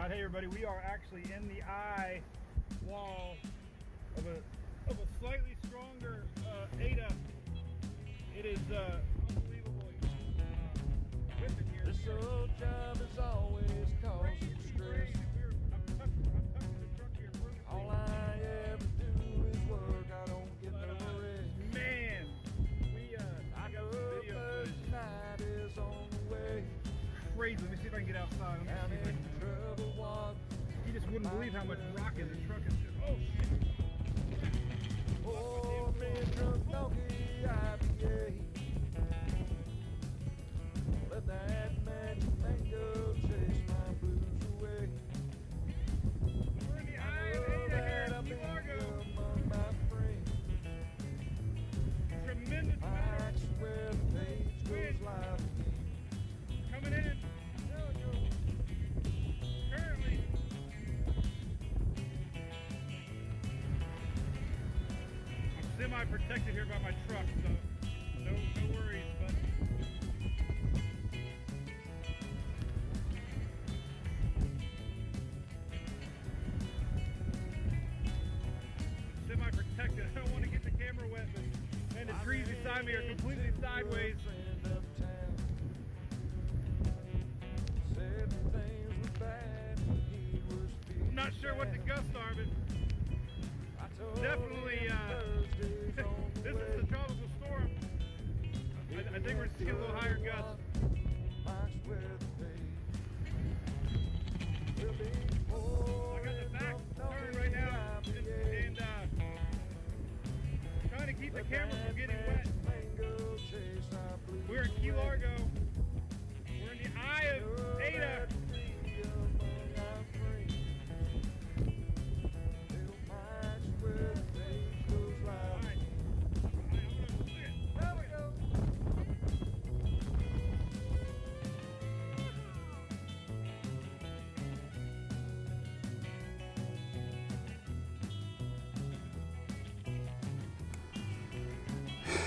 not. Hey everybody, we are actually in the eye wall of a slightly stronger Ada. It is unbelievable. Whipping here. This old job is always causing stress. I'm tucking the truck here. All I ever do is work. I don't get no rest. Man, I got some video footage. Night is on the way. Crazy. Let me see if I can get outside. I'm in trouble. What? You just wouldn't believe how much rock in the truck is. Oh shit. Oh, man, drunk donkey, IPA. Let that magic mango chase my blues away. We're in the eye of Ada here in Key Largo. Among my friends. Tremendous amount I swear the page goes live again. coming in. Currently, I'm semi-protected here by my truck, so no worries. But semi-protected. I don't want to get the camera wet, but man, the trees beside me are completely sideways. I'm not sure what the gusts are, but definitely this is the tropical storm. I think we're just getting a little higher gusts. I got the back turned right now and trying to keep the camera from getting wet. We're in Key Largo. We're in the eye of Ada.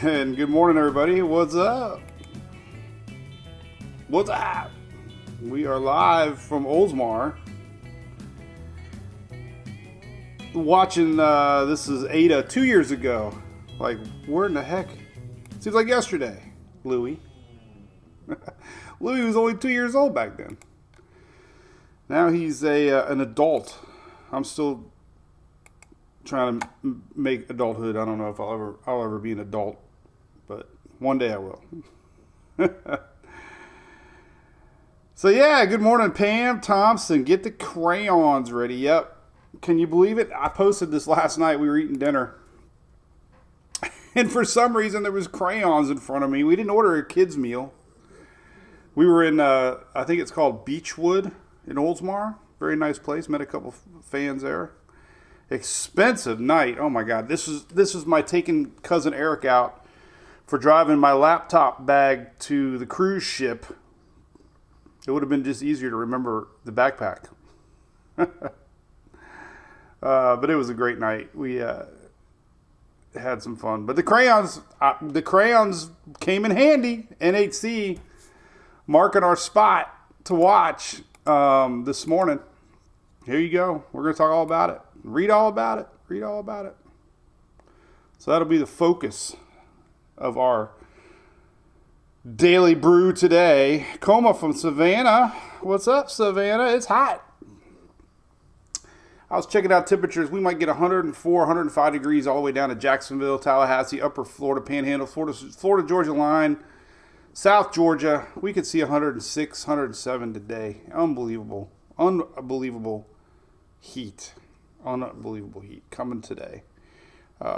And good morning, everybody. What's up? What's up? We are live from Oldsmar. Watching, this is Ada 2 years ago. Like, where in the heck? Seems like yesterday. Louis. Louis was only 2 years old back then. Now he's an adult. I'm still trying to make adulthood. I don't know if I'll ever be an adult, but one day I will. So yeah, good morning, Pam Thompson. Get the crayons ready. Yep. Can you believe it? I posted this last night. We were eating dinner, and for some reason there was crayons in front of me. We didn't order a kids meal. We were in I think it's called Beechwood in Oldsmar. Very nice place. Met a couple fans there. Expensive night. Oh my God. This is my taking cousin Eric out for driving my laptop bag to the cruise ship. It would have been just easier to remember the backpack. But it was a great night. We had some fun. But the crayons came in handy. NHC marking our spot to watch this morning. Here you go. We're going to talk all about it. Read all about it. Read all about it. So that'll be the focus of our daily brew today. Coma from Savannah. What's up, Savannah? It's hot. I was checking out temperatures. We might get 104, 105 degrees all the way down to Jacksonville, Tallahassee, upper Florida, Panhandle, Florida, Georgia line, South Georgia. We could see 106, 107 today. Unbelievable. Unbelievable heat. Unbelievable heat coming today.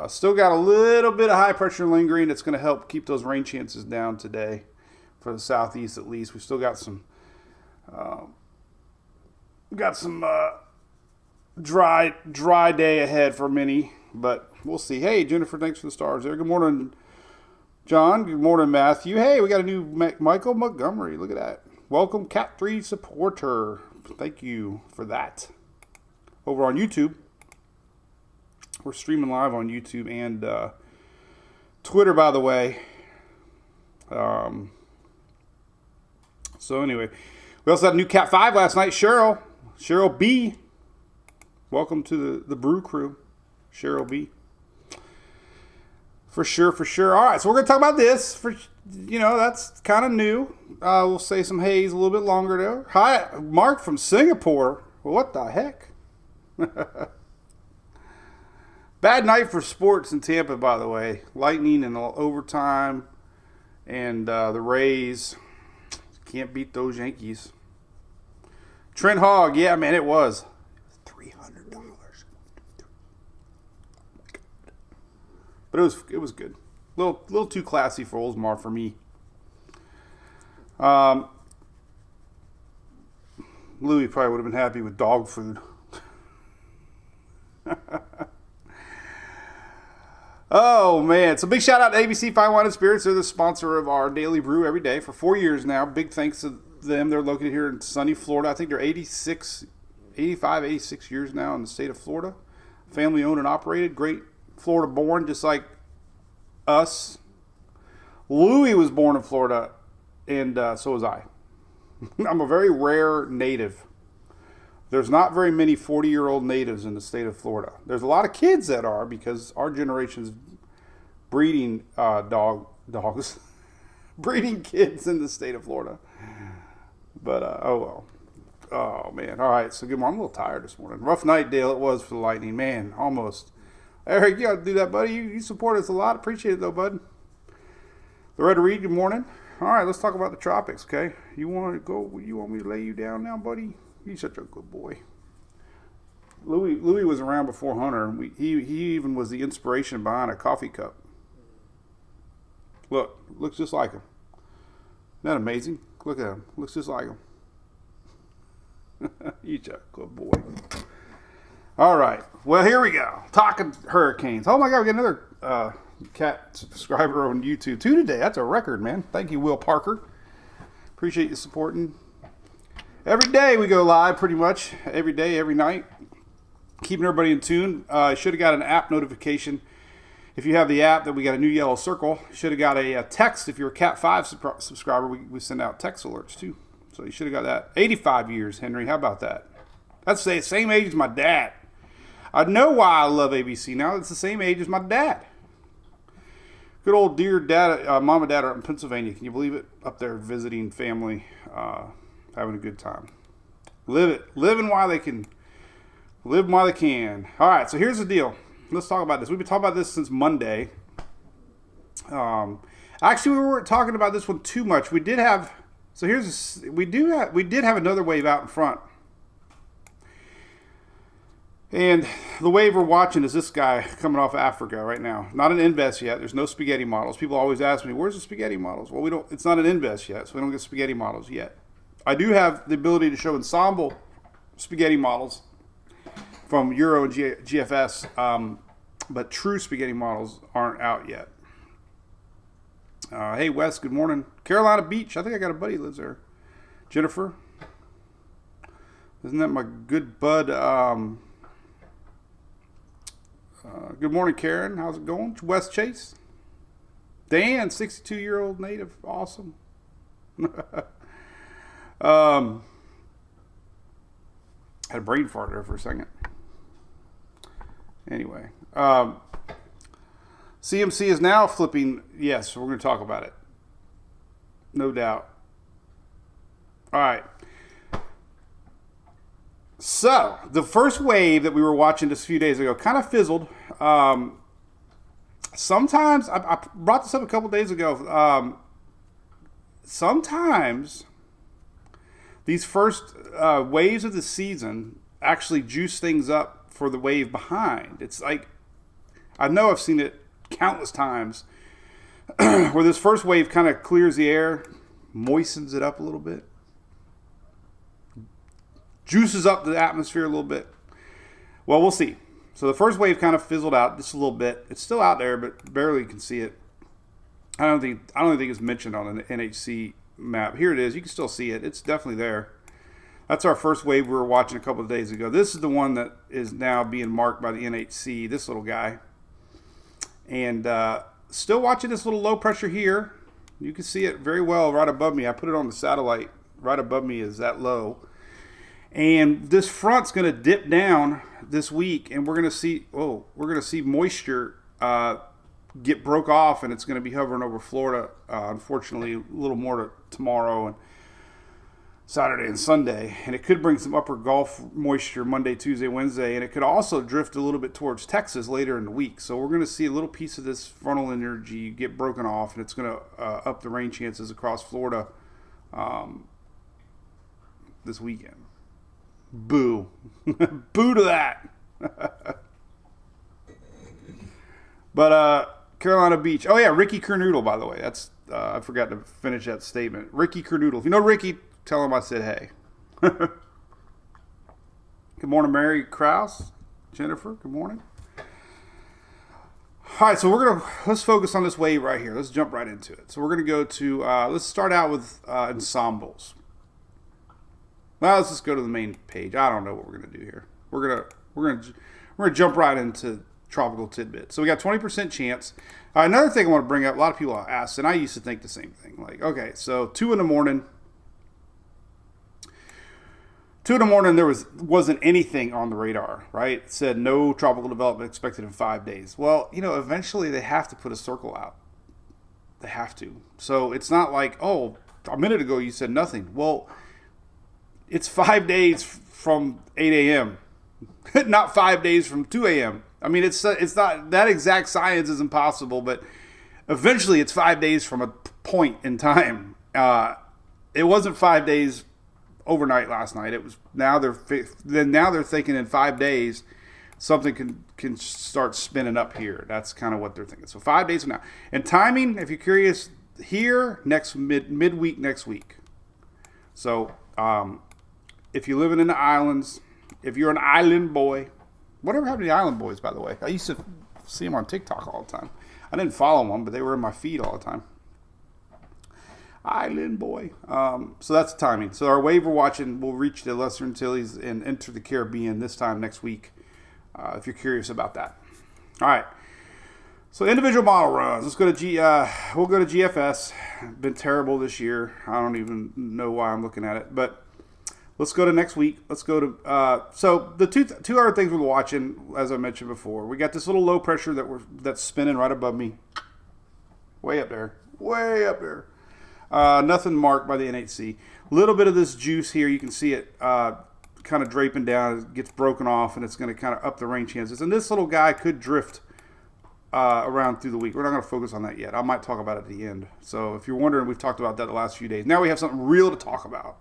Still got a little bit of high pressure lingering. It's going to help keep those rain chances down today for the southeast at least. We still got some dry day ahead for many, but we'll see. Hey, Jennifer, thanks for the stars there. Good morning, John. Good morning, Matthew. Hey, we got a new Michael Montgomery. Look at that. Welcome, Cat 3 supporter. Thank you for that. Over on YouTube. We're streaming live on YouTube and Twitter, by the way. So anyway, we also had a new Cat 5 last night. Cheryl, Cheryl B. Welcome to the Brew crew. Cheryl B. For sure, for sure. All right, so we're going to talk about this. That's kind of new. We'll say some haze a little bit longer there. Hi, Mark from Singapore. What the heck? Bad night for sports in Tampa, by the way. Lightning in overtime, and the Rays can't beat those Yankees. Trent Hogg, yeah, man, it was $300. But it was good. Little too classy for Oldsmar for me. Louis probably would have been happy with dog food. Oh, man. So big shout out to ABC Fine Wine and Spirits. They're the sponsor of our daily brew every day for 4 years now. Big thanks to them. They're located here in sunny Florida. I think they're 85, 86 years now in the state of Florida. Family owned and operated. Great Florida born, just like us. Louis was born in Florida, and so was I. I'm a very rare native. There's not very many 40-year-old natives in the state of Florida. There's a lot of kids that are, because our generation's breeding dogs, breeding kids in the state of Florida. But, oh well. Oh, man. All right, so good morning. I'm a little tired this morning. Rough night, Dale, it was for the Lightning. Man, almost. Eric, you got to do that, buddy. You support us a lot. Appreciate it, though, bud. Loretta Reed, good morning. All right, let's talk about the tropics, okay? You want to go? You want me to lay you down now, buddy? He's such a good boy. Louis was around before Hunter. He even was the inspiration behind a coffee cup. Looks just like him. Isn't that amazing? Look at him. Looks just like him. He's a good boy. All right. Well, here we go. Talking hurricanes. Oh, my God. We got another cat subscriber on YouTube. 2 today. That's a record, man. Thank you, Will Parker. Appreciate you supporting. Every day we go live, pretty much. Every day, every night. Keeping everybody in tune. Should have got an app notification. If you have the app, that we got a new yellow circle. Should have got a text. If you're a Cat 5 subscriber, we send out text alerts, too. So you should have got that. 85 years, Henry. How about that? That's the same age as my dad. I know why I love ABC now. It's the same age as my dad. Good old dear dad, mom and dad are up in Pennsylvania. Can you believe it? Up there visiting family, having a good time. Living while they can. Live while they can. All right, so here's the deal. Let's talk about this. We've been talking about this since Monday. Actually, we weren't talking about this one too much. We did have. So we did have another wave out in front. And the wave we're watching is this guy coming off of Africa right now. Not an invest yet. There's no spaghetti models. People always ask me, where's the spaghetti models? Well, it's not an invest yet, so we don't get spaghetti models yet. I do have the ability to show Ensemble spaghetti models from Euro and GFS, but true spaghetti models aren't out yet. Hey, Wes, good morning. Carolina Beach. I think I got a buddy who lives there. Jennifer. Isn't that my good bud? Good morning, Karen. How's it going? West Chase. Dan, 62-year-old native. Awesome. Had a brain fart there for a second. Anyway. CMC is now flipping. Yes, we're going to talk about it. No doubt. All right. So, the first wave that we were watching just a few days ago kind of fizzled. Sometimes, I brought this up a couple days ago. Sometimes these first waves of the season actually juice things up for the wave behind. It's like, I know I've seen it countless times where this first wave kind of clears the air, moistens it up a little bit, juices up the atmosphere a little bit. Well, we'll see. So the first wave kind of fizzled out just a little bit. It's still out there, but barely can see it. I don't think it's mentioned on the NHC map. Here it is. You can still see it. It's definitely there. That's our first wave we were watching a couple of days ago. This is the one that is now being marked by the NHC, this little guy. And still watching this little low pressure here. You can see it very well right above me. I put it on the satellite. Right above me is that low. And this front's going to dip down this week, and we're going to see moisture get broke off, and it's going to be hovering over Florida. Unfortunately, a little more tomorrow and Saturday and Sunday, and it could bring some upper Gulf moisture Monday, Tuesday, Wednesday, and it could also drift a little bit towards Texas later in the week. So we're going to see a little piece of this frontal energy get broken off, and it's going to up the rain chances across Florida this weekend. Boo. Boo to that. But Carolina Beach. Oh, yeah, Ricky Kernoodle, by the way. That's I forgot to finish that statement. Ricky Kernoodle. If you know Ricky, tell him I said hey. Good morning, Mary Krause. Jennifer, good morning. All right, so let's focus on this wave right here. Let's jump right into it. So we're going to go to, let's start out with ensembles. Well, let's just go to the main page. I don't know what we're going to do here. We're gonna jump right into tropical tidbits. So we got 20% chance. Another thing I want to bring up, a lot of people ask, and I used to think the same thing. Like, okay, so 2 in the morning, there wasn't anything on the radar, right? It said no tropical development expected in 5 days. Well, eventually they have to put a circle out. They have to. So it's not like, oh, a minute ago you said nothing. Well, it's 5 days from 8 a.m., not 5 days from 2 a.m. I mean, it's not, that exact science is impossible, but eventually it's 5 days from a point in time. It wasn't 5 days overnight last night. It was now they're thinking in 5 days something can start spinning up here. That's kind of what they're thinking. So 5 days from now. And timing, if you're curious, here next midweek next week. So if you're living in the islands, if you're an island boy, whatever happened to the island boys, by the way? I used to see them on TikTok all the time. I didn't follow them, but they were in my feed all the time. Island boy. So that's the timing. So our wave we're watching will reach the Lesser Antilles and enter the Caribbean this time next week, if you're curious about that. All right. So individual model runs. Let's go to we'll go to GFS. Been terrible this year. I don't even know why I'm looking at it, but let's go to next week. Let's go to so the two other things we're watching, as I mentioned before. We got this little low pressure that's spinning right above me, way up there. Nothing marked by the NHC. A little bit of this juice here, you can see it kind of draping down. It gets broken off, and it's going to kind of up the rain chances. And this little guy could drift around through the week. We're not going to focus on that yet. I might talk about it at the end. So if you're wondering, we've talked about that the last few days. Now we have something real to talk about.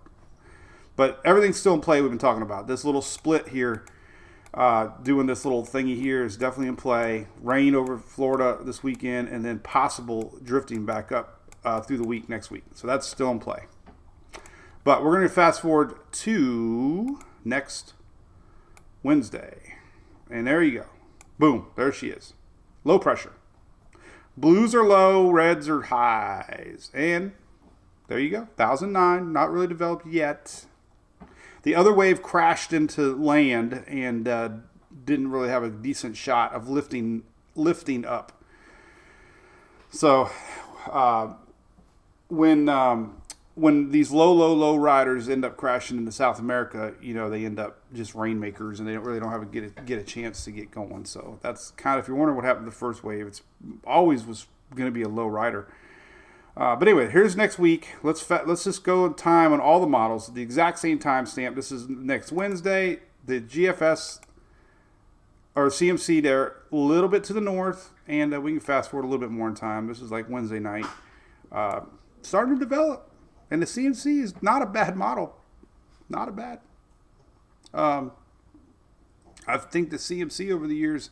But everything's still in play we've been talking about. This little split here, doing this little thingy here is definitely in play. Rain over Florida this weekend, and then possible drifting back up through the week next week. So that's still in play. But we're going to fast forward to next Wednesday. And there you go. Boom. There she is. Low pressure. Blues are low, reds are highs. And there you go. 1009. Not really developed yet. The other wave crashed into land and didn't really have a decent shot of lifting up. So when these low riders end up crashing into South America, they end up just rainmakers, and they don't have get a chance to get going. So that's kind of, if you're wondering what happened to the first wave, it's always was going to be a low rider. But anyway, here's next week. Let's just go in time on all the models. The exact same time stamp. This is next Wednesday. The GFS or CMC there, a little bit to the north, and we can fast forward a little bit more in time. This is like Wednesday night. Starting to develop. And the CMC is not a bad model. Not a bad. I think the CMC over the years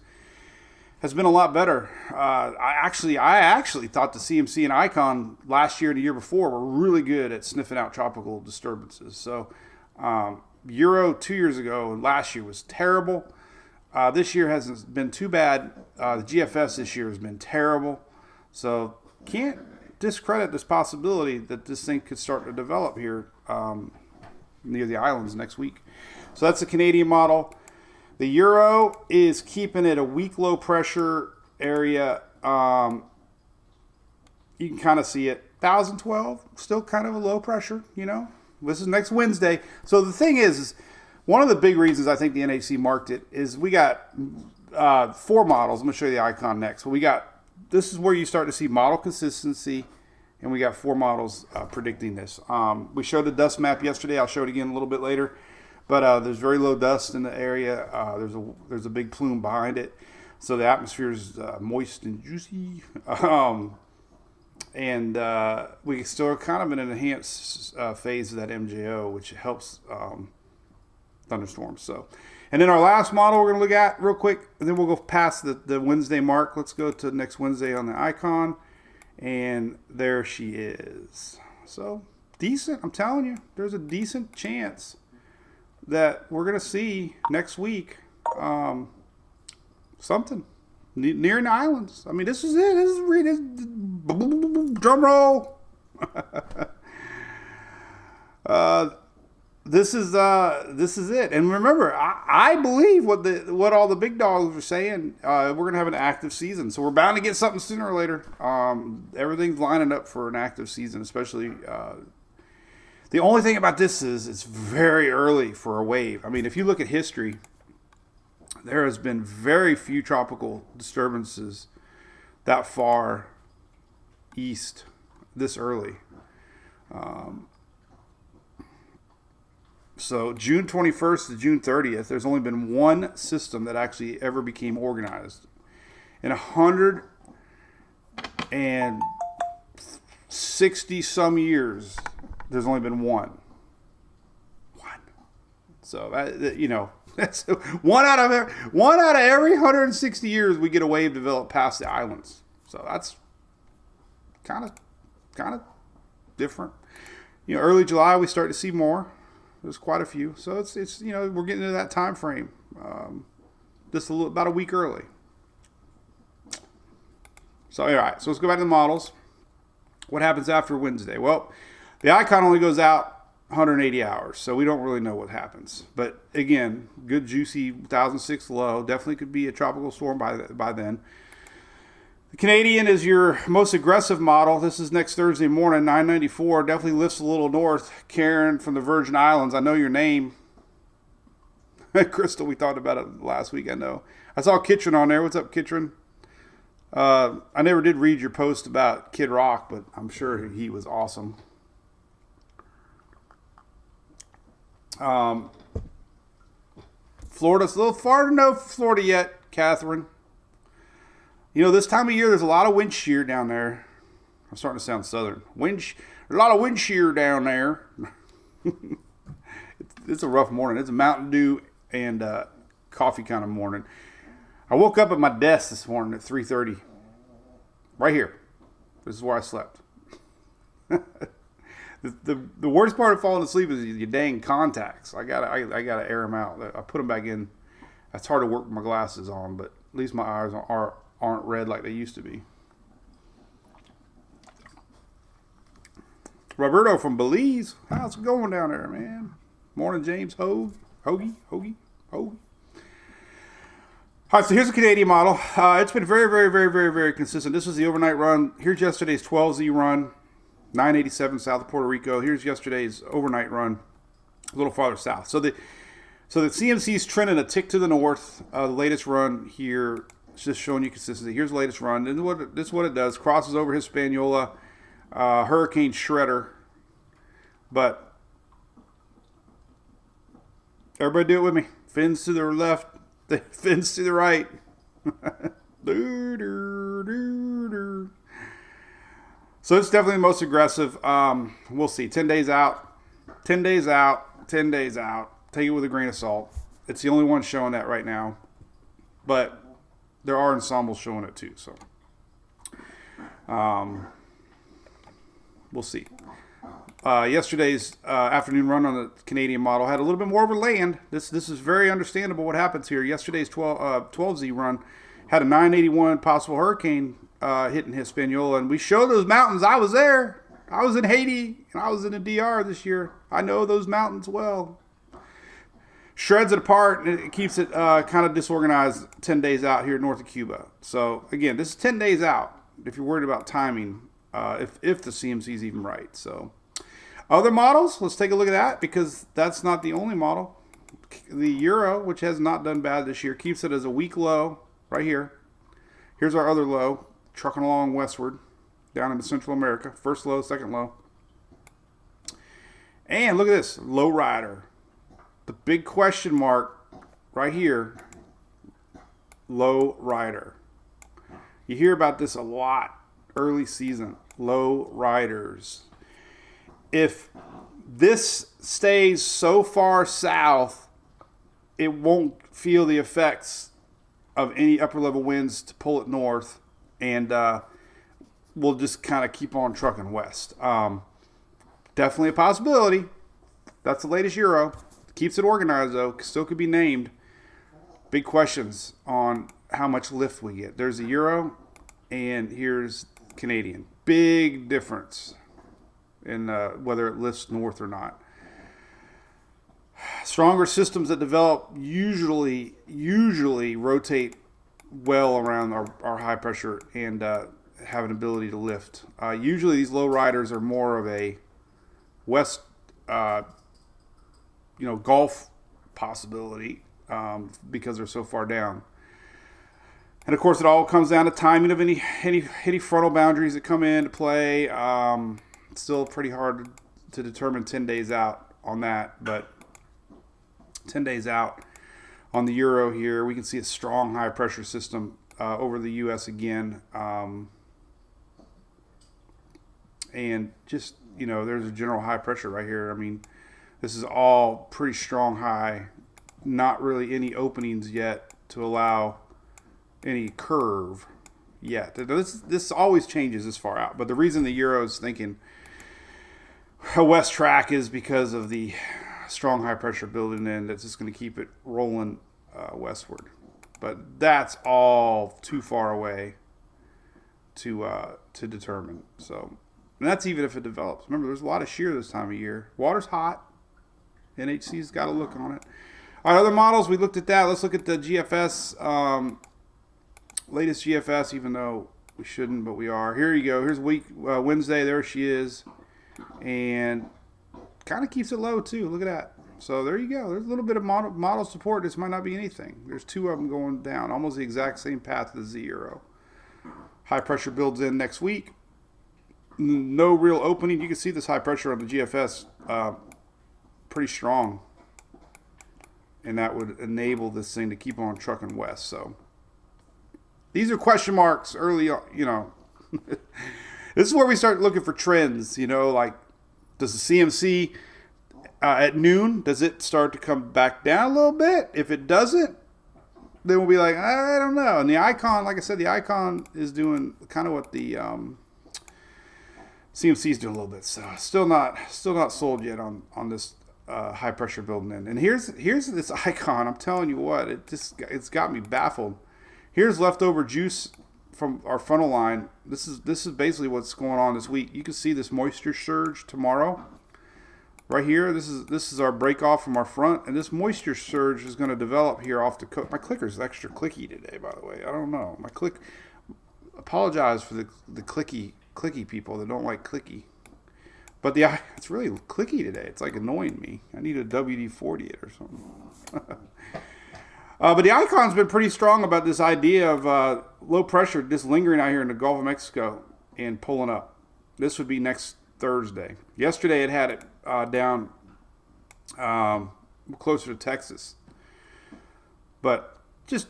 has been a lot better. I actually thought the CMC and Icon last year and the year before were really good at sniffing out tropical disturbances. So Euro 2 years ago and last year was terrible. This year hasn't been too bad. The GFS this year has been terrible. So can't discredit this possibility that this thing could start to develop here near the islands next week. So that's the Canadian model. The Euro is keeping it a weak low pressure area. You can kind of see it. 1012, still kind of a low pressure, This is next Wednesday. So the thing is One of the big reasons I think the NHC marked it is we got 4 models. I'm going to show you the icon next. But this is where you start to see model consistency, and we got 4 models predicting this. We showed the dust map yesterday. I'll show it again a little bit later. But there's very low dust in the area. There's a big plume behind it. So the atmosphere is moist and juicy. And we still are kind of in an enhanced phase of that MJO, which helps thunderstorms. So, and then our last model we're going to look at real quick, and then we'll go past the Wednesday mark. Let's go to next Wednesday on the icon, and there she is. So decent. I'm telling you, there's a decent chance that we're going to see next week something near the islands. I mean, this is it. This drum roll. This is it. And remember, I believe what all the big dogs are saying. We're gonna have an active season, so we're bound to get something sooner or later. Everything's lining up for an active season, especially. The only thing about this is it's very early for a wave. I mean, if you look at history, there has been very few tropical disturbances that far east this early. So June 21st to June 30th, there's only been one system that actually ever became organized. In 160 some years, there's only been one. So that's one out of every 160 years we get a wave developed past the islands. So that's kind of different. Early July we start to see more. There's quite a few. So it's we're getting into that time frame. Just about a week early. So all right. So let's go back to the models. What happens after Wednesday? Well, the icon only goes out 180 hours, so we don't really know what happens. But again, good juicy 1006 low. Definitely could be a tropical storm by then. The Canadian is your most aggressive model. This is next Thursday morning, 994. Definitely lifts a little north. Karen from the Virgin Islands. I know your name. Crystal, we talked about it last week, I know. I saw Kitron on there. What's up, Kitron? I never did read your post about Kid Rock, but I'm sure he was awesome. Florida's a little far to know Florida yet, Catherine. This time of year, there's a lot of wind shear down there. I'm starting to sound southern. A lot of wind shear down there. It's a rough morning. It's a Mountain Dew and coffee kind of morning. I woke up at my desk this morning at 3:30. Right here. This is where I slept. The worst part of falling asleep is your dang contacts. I gotta air them out. I put them back in. It's hard to work with my glasses on, but at least my eyes aren't red like they used to be. Roberto from Belize, how's it going down there, man? Morning, James. Hoagie. All right, so here's the Canadian model. It's been very, very, very, very, very consistent. This was the overnight run. Here's yesterday's 12Z run. 987 south of Puerto Rico. Here's yesterday's overnight run, a little farther south. So the CMC is trending a tick to the north. The latest run here is just showing you consistency. Here's the latest run. And this is what it does. Crosses over Hispaniola, Hurricane Shredder. But everybody do it with me. Fins to the left, fins to the right. So it's definitely the most aggressive. We'll see. 10 days out. 10 days out. 10 days out. Take it with a grain of salt. It's the only one showing that right now. But there are ensembles showing it too. So we'll see. Yesterday's afternoon run on the Canadian model had a little bit more over land. This is very understandable what happens here. Yesterday's 12Z run had a 981 possible hurricane hitting Hispaniola, and we showed those mountains. I was there. I was in Haiti, and I was in the DR this year. I know those mountains well. Shreds it apart, and it keeps it kind of disorganized 10 days out here north of Cuba. So, again, this is 10 days out if you're worried about timing, if the CMC is even right. So, other models, let's take a look at that, because that's not the only model. the euro, which has not done bad this year, keeps it as a weak low right here. Here's our other low, trucking along westward down into Central America. First low, second low. And look at this, low rider. The big question mark right here, low rider. You hear about this a lot early season, low riders. If this stays so far south, it won't feel the effects of any upper level winds to pull it north, and we'll just kind of keep on trucking west. Definitely a possibility. That's the latest euro. Keeps it organized though. Still could be named. Big questions on how much lift we get. There's the euro, and here's Canadian. Big difference in whether it lifts north or not. Stronger systems that develop usually rotate well around our high pressure and have an ability to lift. Usually these low riders are more of a west, Gulf possibility because they're so far down. And of course, it all comes down to timing of any frontal boundaries that come into play. It's still pretty hard to determine 10 days out on that, but 10 days out on the euro here, we can see a strong high pressure system over the U.S. again. And just, there's a general high pressure right here. I mean, this is all pretty strong high, not really any openings yet to allow any curve yet. This always changes this far out, but the reason the euro is thinking a west track is because of the strong high pressure building in that's just going to keep it rolling westward. But that's all too far away to determine. So, and that's even if it develops. Remember, there's a lot of shear this time of year. Water's hot. NHC's got to look on it. All right, other models, we looked at that. Let's look at the GFS, latest GFS, even though we shouldn't, but we are. Here you go. Here's Wednesday. There she is. And kind of keeps it low, too. Look at that. So there you go. There's a little bit of model support. This might not be anything. There's two of them going down, almost the exact same path as the euro. High pressure builds in next week. No real opening. You can see this high pressure on the GFS pretty strong. And that would enable this thing to keep on trucking west. So these are question marks early on, This is where we start looking for trends, like does the CMC at noon, does it start to come back down a little bit? If it doesn't, then we'll be like, I don't know. And the icon, like I said, the icon is doing kind of what the CMC is doing a little bit. So still not sold yet on this high pressure building in. And here's this icon. I'm telling you what, it's got me baffled. Here's leftover juice from our frontal line. This is basically what's going on this week. You can see this moisture surge tomorrow. Right here, this is our break off from our front, and this moisture surge is going to develop here off the coast. My clicker's extra clicky today, by the way. I don't know. Apologize for the clicky people that don't like clicky. But it's really clicky today. It's like annoying me. I need a WD-40 it or something. But the icon's been pretty strong about this idea of low pressure just lingering out here in the Gulf of Mexico and pulling up. This would be next Thursday. Yesterday it had it down closer to Texas. But this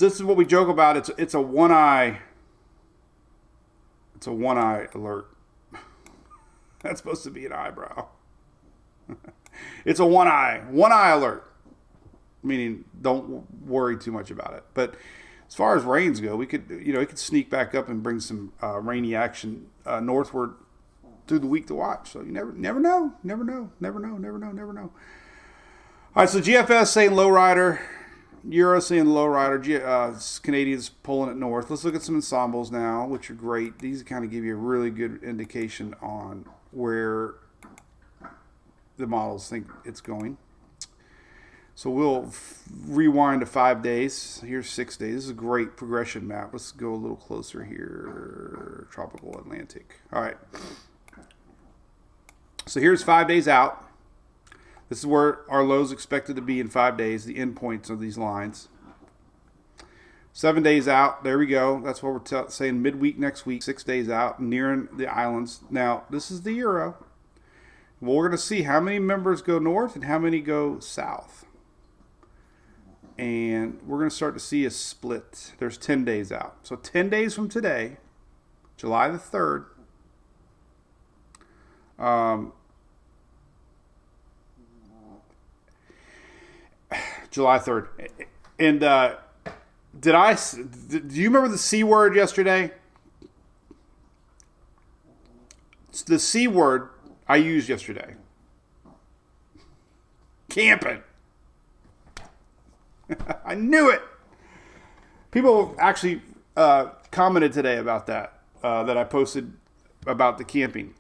is what we joke about. It's a one eye alert. That's supposed to be an eyebrow. It's a one eye alert. Meaning don't worry too much about it. But as far as rains go, it could sneak back up and bring some rainy action northward through the week to watch. So you never know. All right, so GFS saying low rider, Euro saying low rider, Canadians pulling it north. Let's look at some ensembles now, which are great. These kind of give you a really good indication on where the models think it's going. So we'll rewind to 5 days. Here's 6 days. This is a great progression map. Let's go a little closer here. Tropical Atlantic. All right. So here's 5 days out. This is where our low is expected to be in 5 days, the endpoints of these lines. 7 days out, there we go. That's what we're saying midweek next week, 6 days out, nearing the islands. Now, this is the euro. Well, we're going to see how many members go north and how many go south. And we're going to start to see a split. There's 10 days out. So 10 days from today, July the 3rd, July 3rd. And do you remember the C word yesterday? It's the C word I used yesterday. Camping. I knew it. People actually commented today about that I posted about the camping.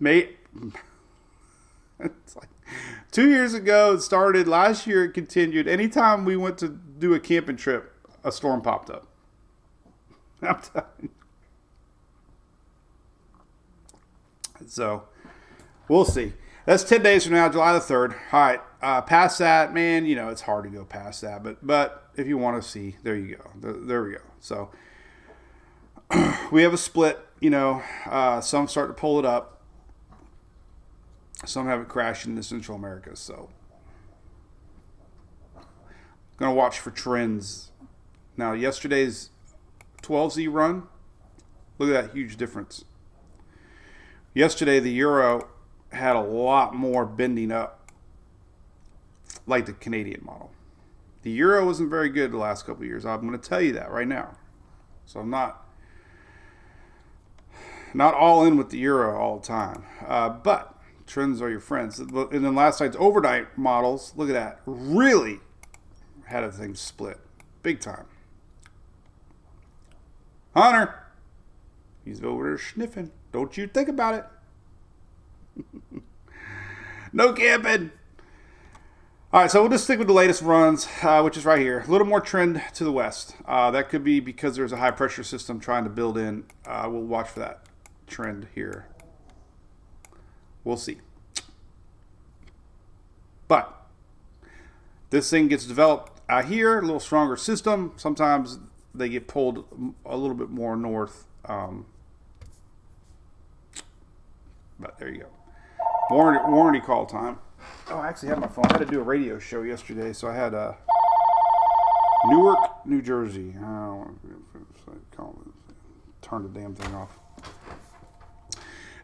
It's like 2 years ago it started. Last year it continued. Anytime we went to do a camping trip, a storm popped up. I'm telling you. So we'll see. That's 10 days from now, July the 3rd. All right. Past that, man, it's hard to go past that. But if you want to see, there you go. There we go. So we have a split. Some start to pull it up. Some have it crash into Central America. So going to watch for trends. Now, yesterday's 12Z run, look at that huge difference. Yesterday, the euro had a lot more bending up, like the Canadian model. The euro wasn't very good the last couple of years. I'm going to tell you that right now. So I'm not all in with the euro all the time. But trends are your friends. And then last night's overnight models, look at that, really had a thing split big time. Hunter, he's over there sniffing. Don't you think about it. No camping. All right, so we'll just stick with the latest runs, which is right here. A little more trend to the west. That could be because there's a high pressure system trying to build in. We'll watch for that trend here. We'll see. But this thing gets developed out here, a little stronger system. Sometimes they get pulled a little bit more north. But there you go. Warranty call time. Oh, I actually had my phone. I had to do a radio show yesterday, so I had Newark, New Jersey. Turn the damn thing off.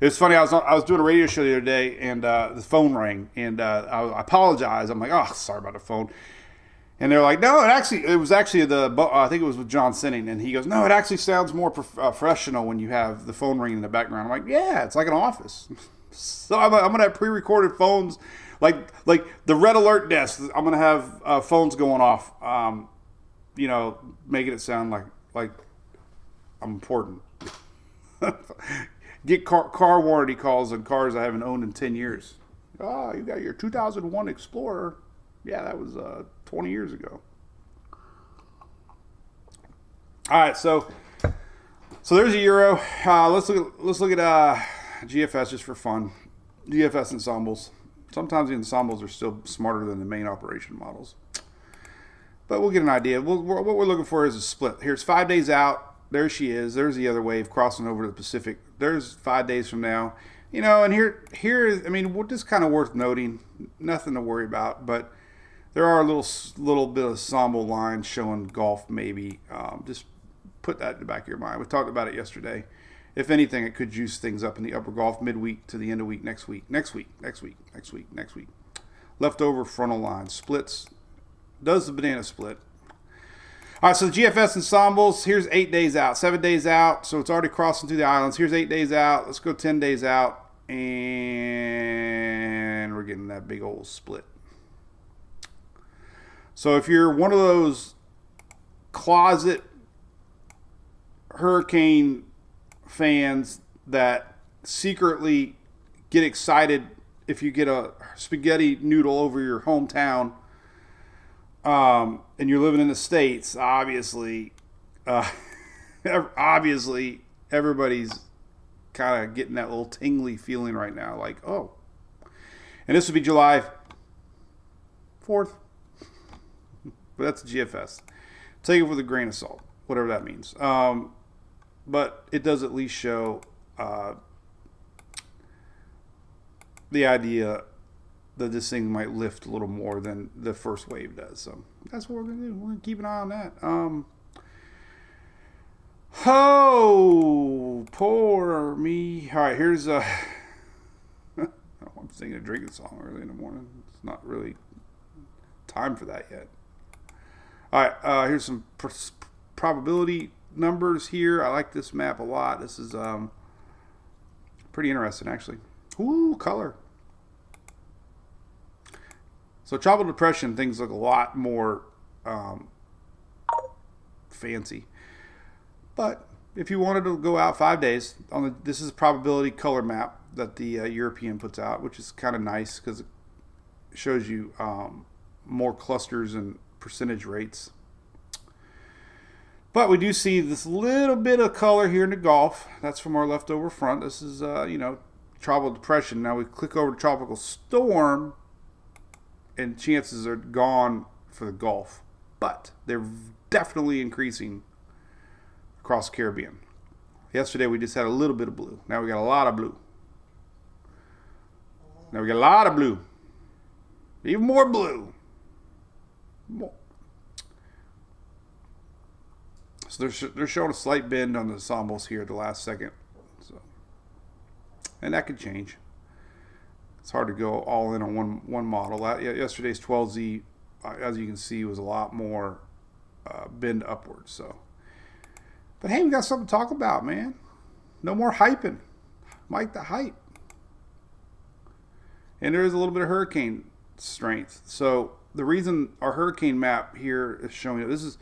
It's funny. I was doing a radio show the other day, and the phone rang, and I apologized. I'm like, oh, sorry about the phone. And they're like, no, it was actually I think it was with John Sinning, and he goes, no, it actually sounds more professional when you have the phone ringing in the background. I'm like, yeah, it's like an office. So I'm gonna have pre-recorded phones, like the red alert desk. I'm gonna have phones going off, making it sound like I'm important. Get car warranty calls on cars I haven't owned in 10 years. Oh, you got your 2001 Explorer. Yeah, that was 20 years ago. All right, so there's a euro. Let's look at GFS just for fun. GFS ensembles. Sometimes the ensembles are still smarter than the main operation models, but we'll get an idea. What we're looking for is a split. Here's 5 days out. There she is. There's the other wave crossing over to the Pacific. There's 5 days from now. And here is, just kind of worth noting. Nothing to worry about, but there are a little bit of ensemble lines showing Gulf maybe. Just put that in the back of your mind. We talked about it yesterday. If anything, it could juice things up in the upper Gulf midweek to the end of week next week. Leftover frontal line splits. Does the banana split? All right, so the GFS ensembles, here's 8 days out, 7 days out. So it's already crossing through the islands. Here's 8 days out. Let's go 10 days out. And we're getting that big old split. So if you're one of those closet hurricane fans that secretly get excited if you get a spaghetti noodle over your hometown, and you're living in the States, obviously everybody's kind of getting that little tingly feeling right now. Like, oh, And this would be July 4th. But that's the GFS. Take it with a grain of salt, whatever that means. But it does at least show the idea that this thing might lift a little more than the first wave does. So that's what we're going to do. We're going to keep an eye on that. Oh, poor me. All right, here's I'm singing a drinking song early in the morning. It's not really time for that yet. All right, here's some probability numbers here. I like this map a lot. This is pretty interesting, actually. Ooh, color. So tropical depression, things look a lot more fancy. But if you wanted to go out 5 days, this is a probability color map that the European puts out, which is kind of nice because it shows you more clusters and percentage rates. But we do see this little bit of color here in the Gulf. That's from our leftover front. This is, tropical depression. Now we click over to tropical storm, and chances are gone for the Gulf. But they're definitely increasing across the Caribbean. Yesterday we just had a little bit of blue. Now we got a lot of blue. Now we got a lot of blue. Even more blue. More. So they're showing a slight bend on the ensembles here at the last second. So, and that could change. It's hard to go all in on one model. Yesterday's 12Z, as you can see, was a lot more bend upwards. So, but hey, we got something to talk about, man. No more hyping. Mike the hype. And there is a little bit of hurricane strength. So the reason our hurricane map here is showing you, this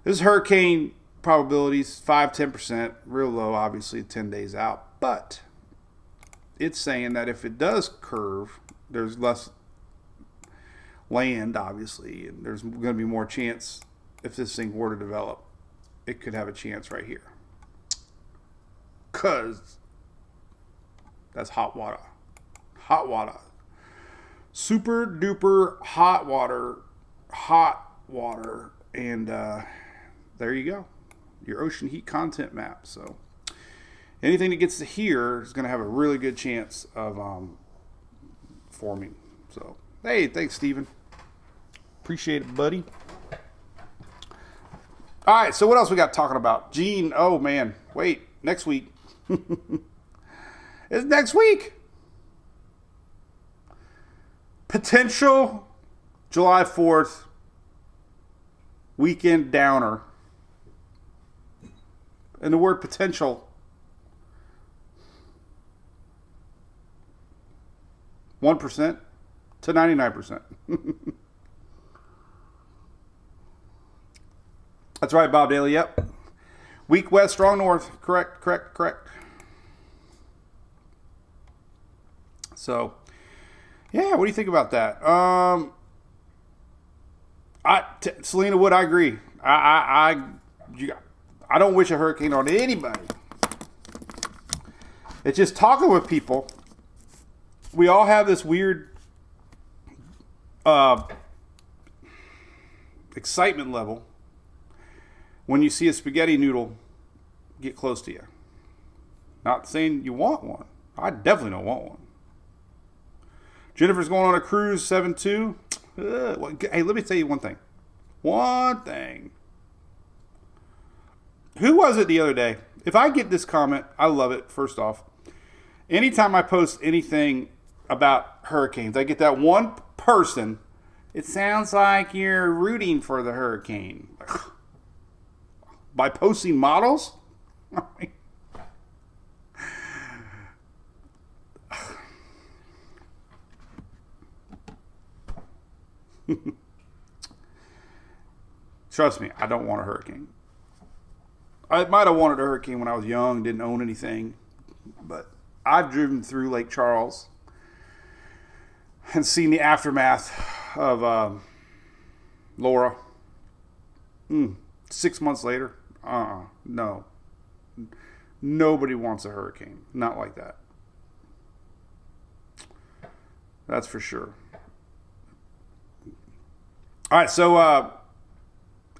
is hurricane probabilities, 5-10%, real low, obviously 10 days out. But it's saying that if it does curve, there's less land, obviously, and there's going to be more chance if this thing were to develop. It could have a chance right here. Because that's hot water. Hot water. Super duper hot water. Hot water. And there you go. Your ocean heat content map. So anything that gets to here is going to have a really good chance of forming. So, hey, thanks, Steven. Appreciate it, buddy. All right, so what else we got talking about? Gene, oh, man. Wait, next week. It's next week. Potential July 4th weekend downer. And the word potential. 1% to 99%. That's right, Bob Daly. Yep. Weak west, strong north. Correct. So, yeah, what do you think about that? Selena Wood, I agree. I don't wish a hurricane on anybody. It's just talking with people. We all have this weird excitement level when you see a spaghetti noodle get close to you. Not saying you want one. I definitely don't want one. Jennifer's going on a cruise, 7-2. Hey, let me tell you one thing. Who was it the other day? If I get this comment, I love it, first off. Anytime I post anything about hurricanes, I get that one person. It sounds like you're rooting for the hurricane. By posting models? Trust me, I don't want a hurricane. I might have wanted a hurricane when I was young, didn't own anything. But I've driven through Lake Charles and seen the aftermath of Laura. 6 months later, no. Nobody wants a hurricane. Not like that. That's for sure. All right, so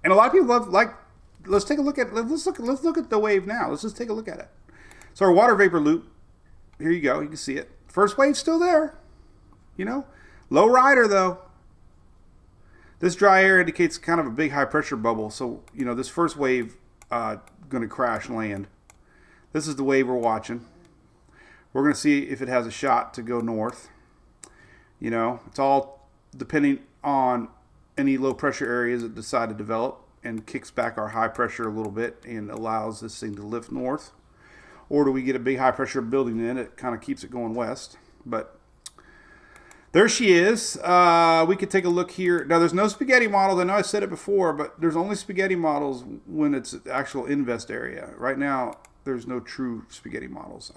and a lot of people like. Let's take a look at let's look at the wave now. Let's just take a look at it. So our water vapor loop. Here you go. You can see it. First wave's still there. You know, low rider though. This dry air indicates kind of a big high pressure bubble. So you know this first wave going to crash land. This is the wave we're watching. We're going to see if it has a shot to go north. You know, it's all depending on any low pressure areas that decide to develop and kicks back our high pressure a little bit and allows this thing to lift north. Or do we get a big high pressure building in it kind of keeps it going west. But there she is. We could take a look here. Now there's no spaghetti models. I know I said it before, but there's only spaghetti models when it's actual invest area. Right now there's no true spaghetti models.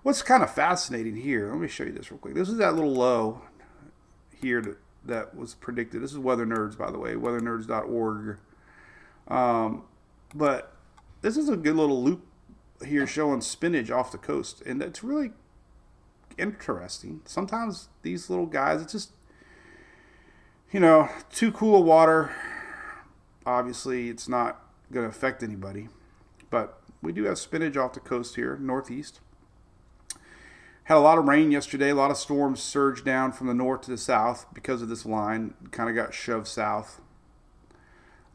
What's kind of fascinating here, let me show you this real quick. This is that little low here that was predicted. This is Weather Nerds, by the way, weathernerds.org. But this is a good little loop here showing spinach off the coast, and it's really interesting. Sometimes these little guys, it's just, you know, too cool of water. Obviously, it's not going to affect anybody, but we do have spinach off the coast here, northeast. Had a lot of rain yesterday. A lot of storms surged down from the north to the south because of this line. Kind of got shoved south.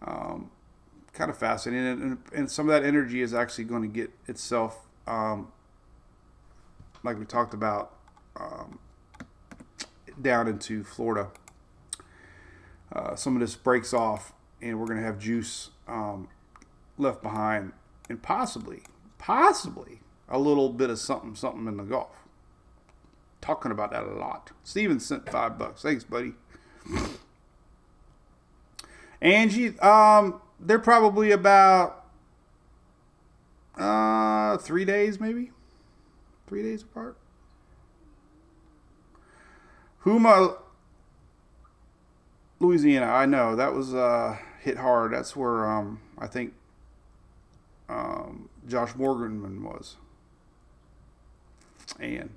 Kind of fascinating. And some of that energy is actually going to get itself, like we talked about, down into Florida. Some of this breaks off, and we're going to have juice left behind. And possibly a little bit of something in the Gulf. Talking about that a lot. Steven sent $5. Thanks, buddy. Angie, they're probably about 3 days, maybe 3 days apart. Huma, Louisiana. I know that was hit hard. That's where I think Josh Morganman was. And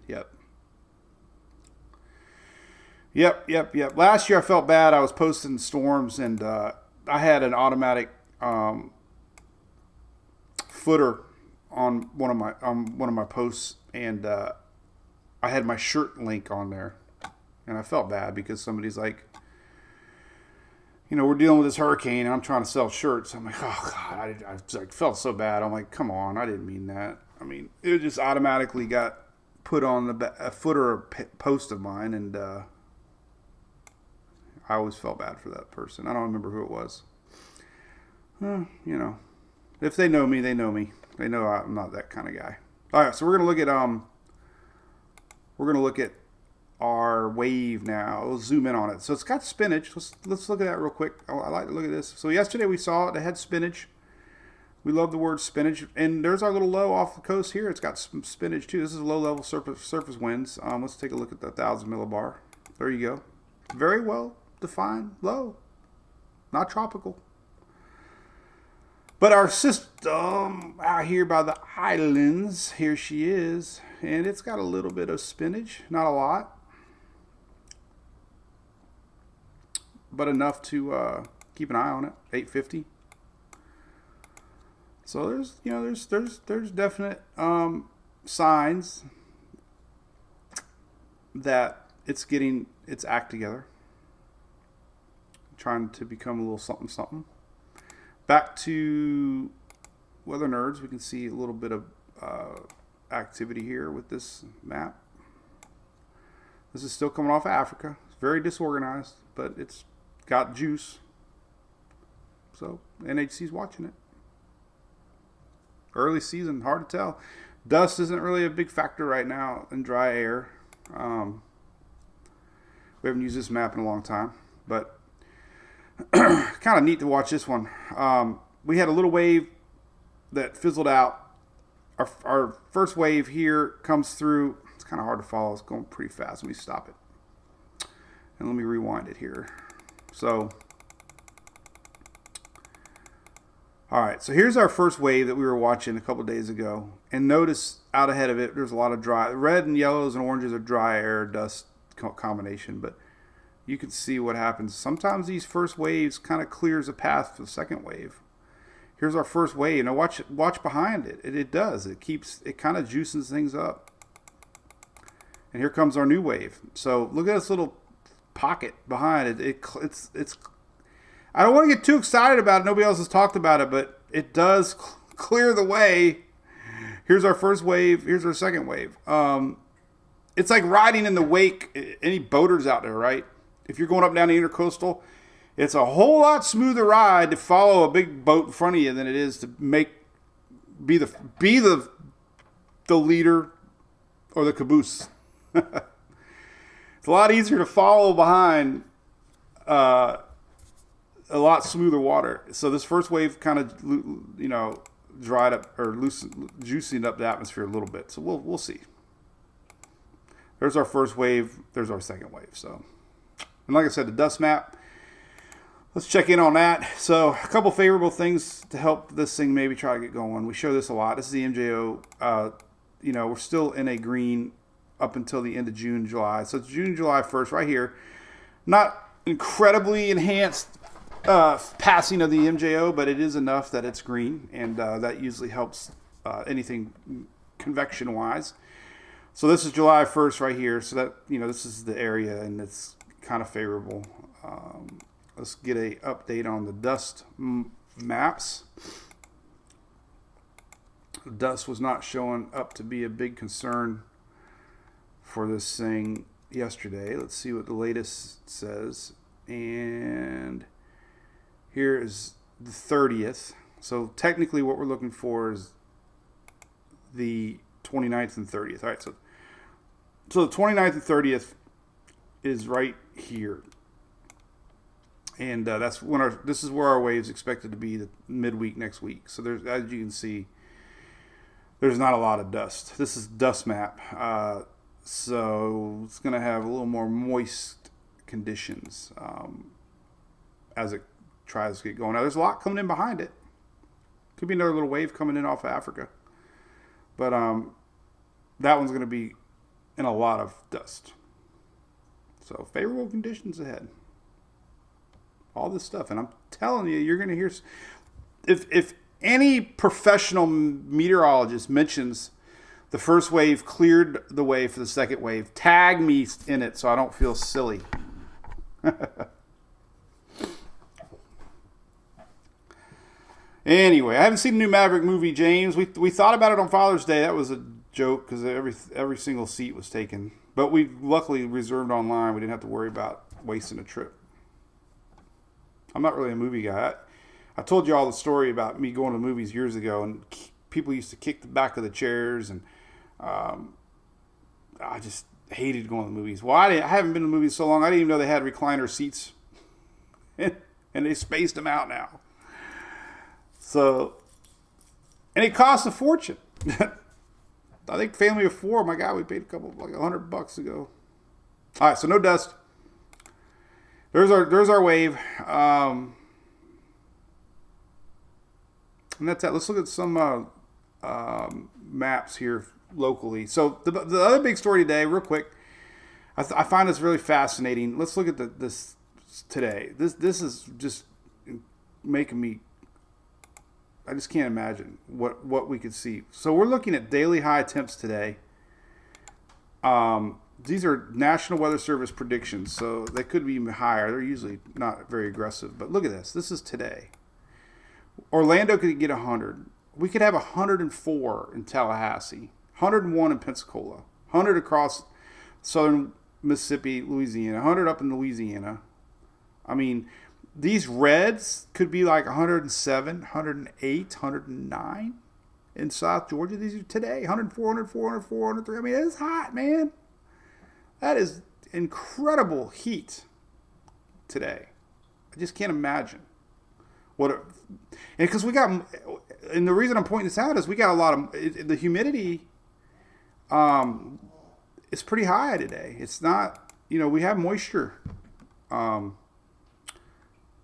Yep. Last year I felt bad. I was posting storms, and I had an automatic footer on one of my posts, and I had my shirt link on there, and I felt bad because somebody's like, you know, we're dealing with this hurricane, and I'm trying to sell shirts. I'm like, oh God, I felt so bad. I'm like, come on, I didn't mean that. I mean, it just automatically got put on a footer post of mine, and I always felt bad for that person. I don't remember who it was. You know, if they know me, they know me. They know I'm not that kind of guy. All right, so we're gonna look at our wave now. We'll zoom in on it. So it's got spinach. Let's look at that real quick. I like to look at this. So yesterday we saw it. It had spinach. We love the word spinach. And there's our little low off the coast here. It's got some spinach too. This is low level surface winds. Let's take a look at the 1,000 millibar. There you go. Very well defined low, not tropical. But our system out here by the islands, here she is, and it's got a little bit of spinach, not a lot, but enough to keep an eye on it. 850. So there's definite signs that it's getting its act together. Trying to become a little something. Back to Weather Nerds, we can see a little bit of activity here with this map. This is still coming off of Africa. It's very disorganized, but it's got juice. So NHC's watching it. Early season, hard to tell. Dust isn't really a big factor right now in dry air. We haven't used this map in a long time, but kind of neat to watch this one. We had a little wave that fizzled out. Our first wave here comes through. It's kind of hard to follow. It's going pretty fast. Let me stop it. And let me rewind it here. So All right, so here's our first wave that we were watching a couple days ago. And notice out ahead of it, there's a lot of dry. Red and yellows and oranges are dry air dust combination. But you can see what happens. Sometimes these first waves kind of clears a path for the second wave. Here's our first wave. Now watch behind it. It does. It kind of juices things up. And here comes our new wave. So look at this little pocket behind it. It's I don't want to get too excited about it. Nobody else has talked about it, but it does clear the way. Here's our first wave. Here's our second wave. It's like riding in the wake. Any boaters out there, right? If you're going up and down the intercoastal, it's a whole lot smoother ride to follow a big boat in front of you than it is to be the leader or the caboose. It's a lot easier to follow behind a lot smoother water. So this first wave kind of, dried up or juicing up the atmosphere a little bit. So we'll see. There's our first wave. There's our second wave. So, and like I said, the dust map. Let's check in on that. So a couple favorable things to help this thing maybe try to get going. We show this a lot. This is the MJO. We're still in a green up until the end of June, July. So it's June, July 1st right here. Not incredibly enhanced passing of the MJO, but it is enough that it's green, and that usually helps anything convection wise. So this is July 1st right here. So that, this is the area, and it's kind of favorable. Let's get a update on the dust maps. Dust was not showing up to be a big concern for this thing yesterday. Let's see what the latest says. And here is the 30th. So technically what we're looking for is the 29th and 30th. All right, so the 29th and 30th is right here. And that's when this is where our wave's expected to be the midweek next week. So there's, as you can see, there's not a lot of dust. This is dust map. So it's going to have a little more moist conditions as it tries to get going. Now there's a lot coming in behind it. Could be another little wave coming in off of Africa. But that one's going to be in a lot of dust. So favorable conditions ahead. All this stuff. And I'm telling you, you're going to hear... If any professional meteorologist mentions the first wave cleared the way for the second wave, tag me in it so I don't feel silly. Anyway, I haven't seen the new Maverick movie, James. We thought about it on Father's Day. That was a joke because every single seat was taken. But we luckily reserved online. We didn't have to worry about wasting a trip. I'm not really a movie guy. I told you all the story about me going to movies years ago, and people used to kick the back of the chairs, and I just hated going to the movies. Well, I haven't been to the movies so long, I didn't even know they had recliner seats, and they spaced them out now. So, and it costs a fortune. I think family of four, my God, we paid like $100 to go. All right, so no dust. There's our wave. And that's that. Let's look at some maps here locally. So the other big story today, real quick, I find this really fascinating. Let's look at this today. This is just making me... I just can't imagine what we could see. So we're looking at daily high temps today. These are National Weather Service predictions, so they could be even higher. They're usually not very aggressive. But look at this. This is today. Orlando could get 100. We could have 104 in Tallahassee, 101 in Pensacola, 100 across southern Mississippi, Louisiana, 100 up in Louisiana. I mean, these reds could be like 107, 108, 109 in South Georgia. These are today, 104, 104, 104, 103. I mean, it's hot, man. That is incredible heat today. I just can't imagine because we got, and the reason I'm pointing this out is we got a lot of the humidity. It's pretty high today. It's not, we have moisture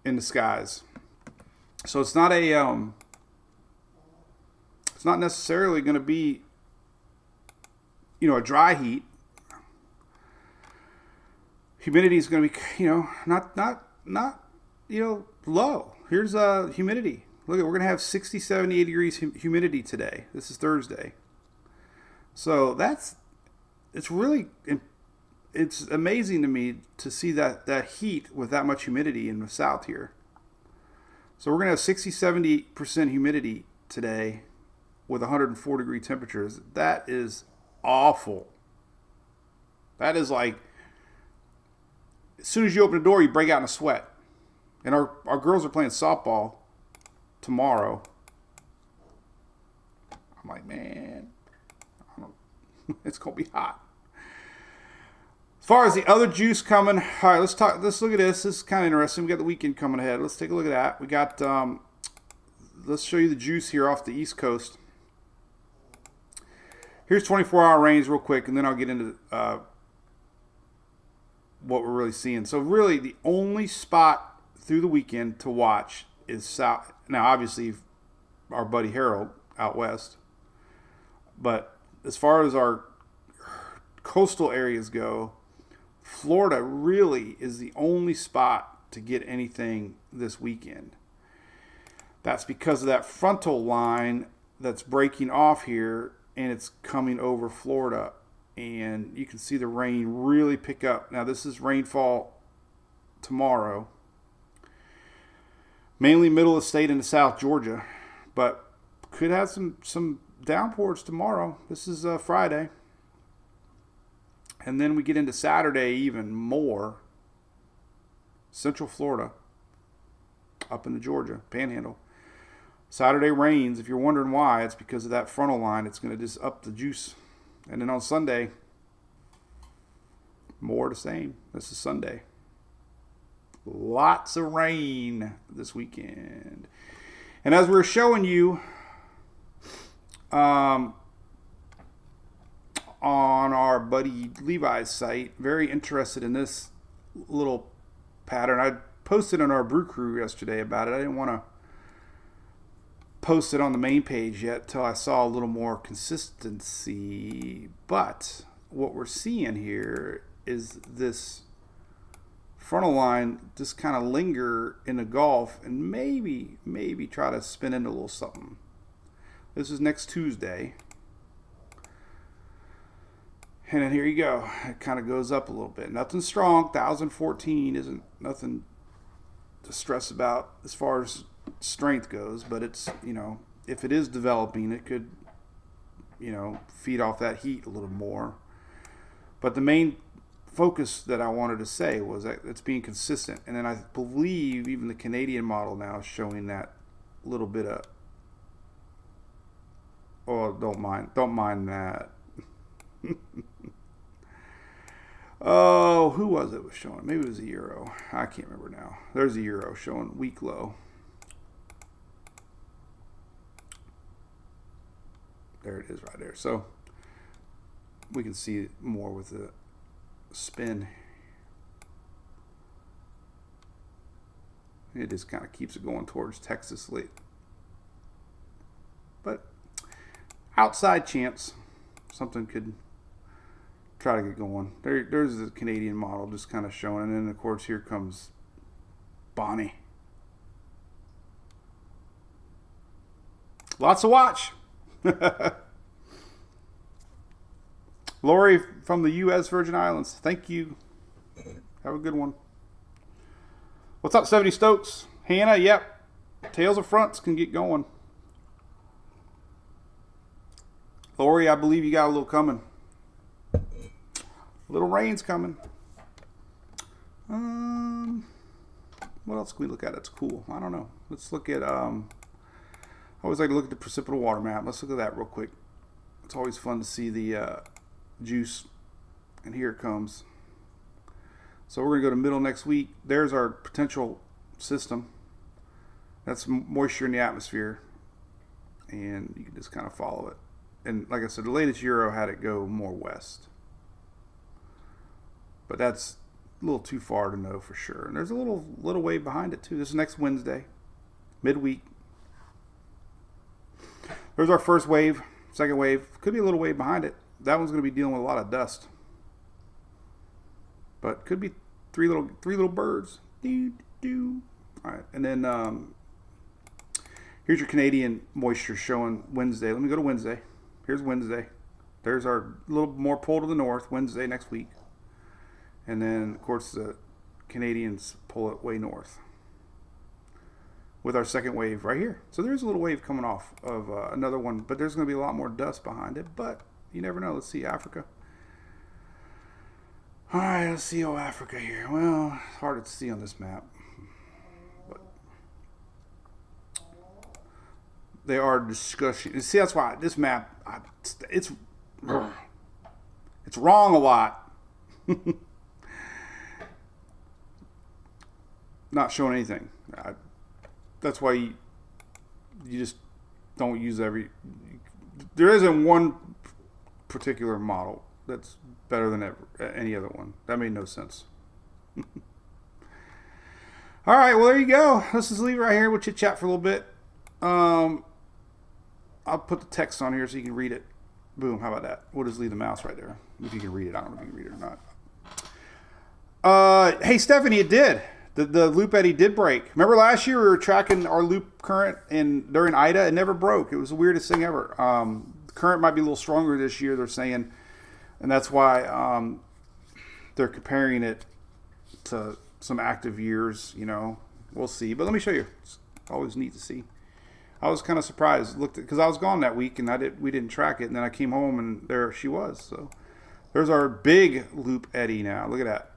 in the skies, so it's not a It's not necessarily going to be, a dry heat. Humidity is going to be, not low. Here's humidity. Look, we're going to have 60, 70, 80 degrees humidity today. This is Thursday. So it's amazing to me to see that heat with that much humidity in the south here. So we're going to have 60, 70% humidity today with 104 degree temperatures. That is awful. That is like, as soon as you open the door, you break out in a sweat. And our girls are playing softball tomorrow. I'm like, man, it's going to be hot. As far as the other juice coming, all right, let's look at this. This is kind of interesting. We got the weekend coming ahead. Let's take a look at that. We got, let's show you the juice here off the East Coast. Here's 24-hour range real quick, and then I'll get into what we're really seeing. So really, the only spot through the weekend to watch is south. Now, obviously, our buddy Harold out west. But as far as our coastal areas go, Florida really is the only spot to get anything this weekend. That's because of that frontal line that's breaking off here, and it's coming over Florida. And you can see the rain really pick up. Now, this is rainfall tomorrow. Mainly middle of the state into South Georgia. But could have some downpours tomorrow. This is Friday. And then we get into Saturday even more. Central Florida. Up into Georgia. Panhandle. Saturday rains. If you're wondering why, it's because of that frontal line. It's going to just up the juice. And then on Sunday, more the same. This is Sunday. Lots of rain this weekend. And as we're showing you on our buddy Levi's site, very interested in this little pattern. I posted on our Brew Crew yesterday about it. I didn't want to post it on the main page yet till I saw a little more consistency. But what we're seeing here is this frontal line just kind of linger in the Gulf and maybe try to spin into a little something. This is next Tuesday. And then here you go. It kind of goes up a little bit. Nothing strong. 1014 isn't nothing to stress about as far as strength goes, but it's, if it is developing, it could, feed off that heat a little more. But the main focus that I wanted to say was that it's being consistent. And then I believe even the Canadian model now is showing that little bit of, don't mind that. Oh, who was it was showing? Maybe it was a Euro. I can't remember now. There's a Euro showing weak low. There it is right there. So we can see it more with the spin. It just kind of keeps it going towards Texas late. But outside chance something could try to get going. There's the Canadian model just kind of showing. And then, of course, here comes Bonnie. Lots to watch. Lori from the U.S. Virgin Islands. Thank you. Have a good one. What's up, 70 Stokes? Hannah, yep. Tails or fronts can get going. Lori, I believe you got a little coming. Little rain's coming. What else can we look at? That's cool. I don't know. Let's look at, I always like to look at the precipitable water map. Let's look at that real quick. It's always fun to see the juice. And here it comes. So we're going to go to middle next week. There's our potential system. That's moisture in the atmosphere. And you can just kind of follow it. And like I said, the latest Euro had it go more west. But that's a little too far to know for sure. And there's a little wave behind it too. This is next Wednesday, midweek. There's our first wave, second wave. Could be a little wave behind it. That one's going to be dealing with a lot of dust. But could be three little birds. All right, and then here's your Canadian moisture showing Wednesday. Let me go to Wednesday. Here's Wednesday. There's our little more pull to the north, Wednesday next week. And then, of course, the Canadians pull it way north with our second wave right here. So there's a little wave coming off of another one, but there's going to be a lot more dust behind it. But you never know. Let's see Africa. All right, let's see Africa here. Well, it's hard to see on this map. But they are discussing. See, that's why this map, it's wrong a lot. Not showing anything. That's why you just don't use every. There isn't one particular model that's better than any other one. That made no sense. All right, well, there you go. Let's just leave it right here. We'll chit chat for a little bit. I'll put the text on here so you can read it. Boom, how about that? We'll just leave the mouse right there. If you can read it. I don't know if you can read it or not. Hey, Stephanie, it did. The loop eddy did break. Remember last year we were tracking our loop current during Ida? It never broke. It was the weirdest thing ever. The current might be a little stronger this year, they're saying. And that's why they're comparing it to some active years, you know. We'll see. But let me show you. It's always neat to see. I was kind of surprised. Looked because I was gone that week and we didn't track it. And then I came home and there she was. So there's our big loop eddy now. Look at that.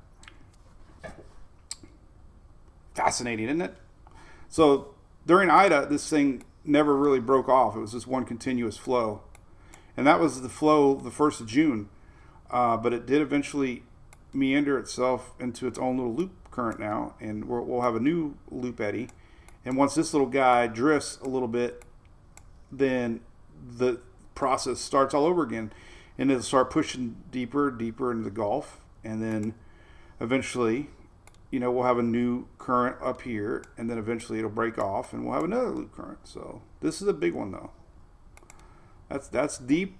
Fascinating, isn't it? So during Ida, this thing never really broke off. It was just one continuous flow. And that was the flow the 1st of June. But it did eventually meander itself into its own little loop current now. And we'll have a new loop eddy. And once this little guy drifts a little bit, then the process starts all over again. And it'll start pushing deeper and deeper into the Gulf. And then eventually, you know, we'll have a new current up here. And then eventually it'll break off and we'll have another loop current. So this is a big one, though. That's deep.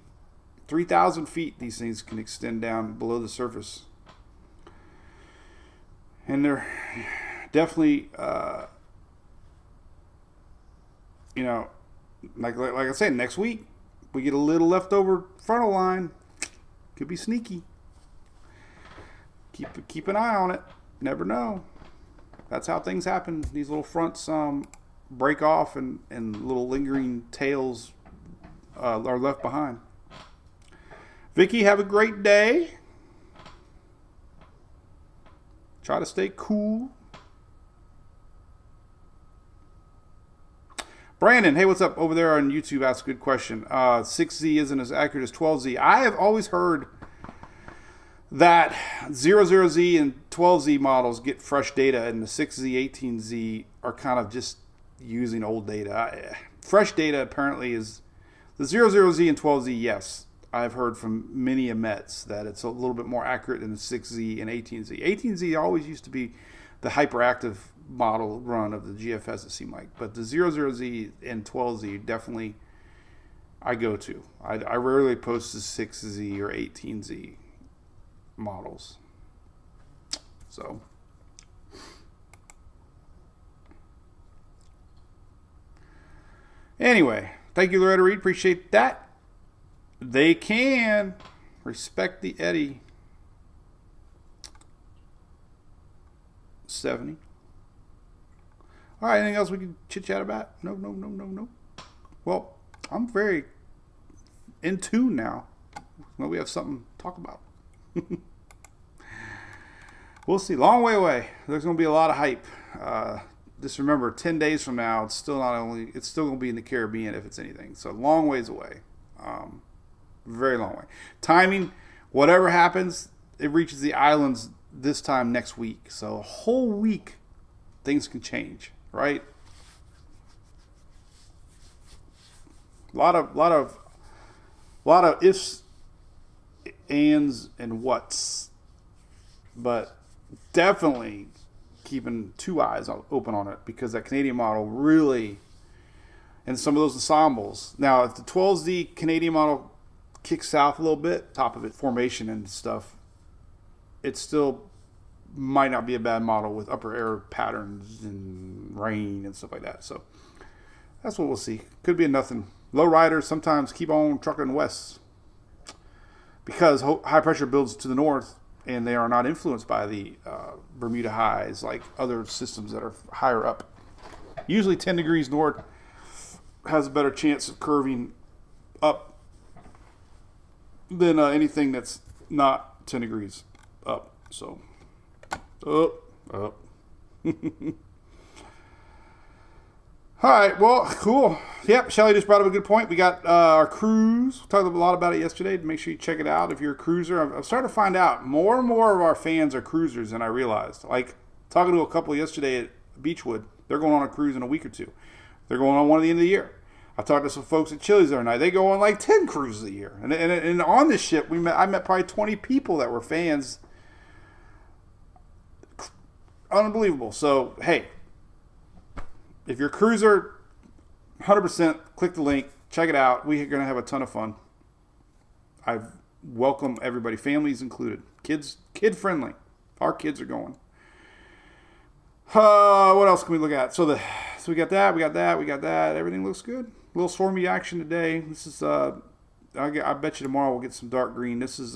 3,000 feet these things can extend down below the surface. And they're definitely, you know, like I said, next week, we get a little leftover frontal line. Could be sneaky. Keep an eye on it. Never know. That's how things happen. These little fronts break off and little lingering tails are left behind. Vicky, have a great day. Try to stay cool. Brandon, hey, what's up over there on YouTube? Asked a good question. 6Z isn't as accurate as 12Z. I have always heard that 00Z and 12Z models get fresh data, and the 6Z, 18Z are kind of just using old data. Fresh data apparently is the 00Z and 12Z, yes. I've heard from many Mets that it's a little bit more accurate than the 6Z and 18Z. 18Z always used to be the hyperactive model run of the GFS, it seemed like. But the 00Z and 12Z definitely I go to. I rarely post the 6Z or 18Z models. So anyway, thank you, Loretta Reed. Appreciate that. They can respect the eddy. 70. All right, anything else we can chit chat about? No. Well, I'm very in tune now. Well, we have something to talk about. We'll see. Long way away. There's going to be a lot of hype. Just remember, 10 days from now, it's still going to be in the Caribbean if it's anything. So long ways away. Very long way. Timing, whatever happens, it reaches the islands this time next week. So a whole week, things can change, right? A lot of ifs, ands, and whats, but definitely keeping two eyes open on it because that Canadian model really and some of those ensembles. Now, if the 12Z Canadian model kicks south a little bit, top of it, formation and stuff, it still might not be a bad model with upper air patterns and rain and stuff like that. So that's what we'll see. Could be a nothing. Low riders sometimes keep on trucking west because high pressure builds to the north, and they are not influenced by the Bermuda highs like other systems that are higher up. Usually 10 degrees north has a better chance of curving up than anything that's not 10 degrees up. So, up. All right, well, cool. Yep, Shelly just brought up a good point. We got our cruise. We talked a lot about it yesterday. Make sure you check it out if you're a cruiser. I'm starting to find out more and more of our fans are cruisers than I realized. Like, talking to a couple yesterday at Beechwood, they're going on a cruise in a week or two. They're going on one at the end of the year. I talked to some folks at Chili's the other night. They go on like 10 cruises a year. And on this ship, I met probably 20 people that were fans. Unbelievable. So, hey, if you're a cruiser, 100%, click the link, check it out. We're going to have a ton of fun. I welcome everybody, families included. Kid friendly. Our kids are going. What else can we look at? So we got that. Everything looks good. A little stormy action today. This is I bet you tomorrow we'll get some dark green. This is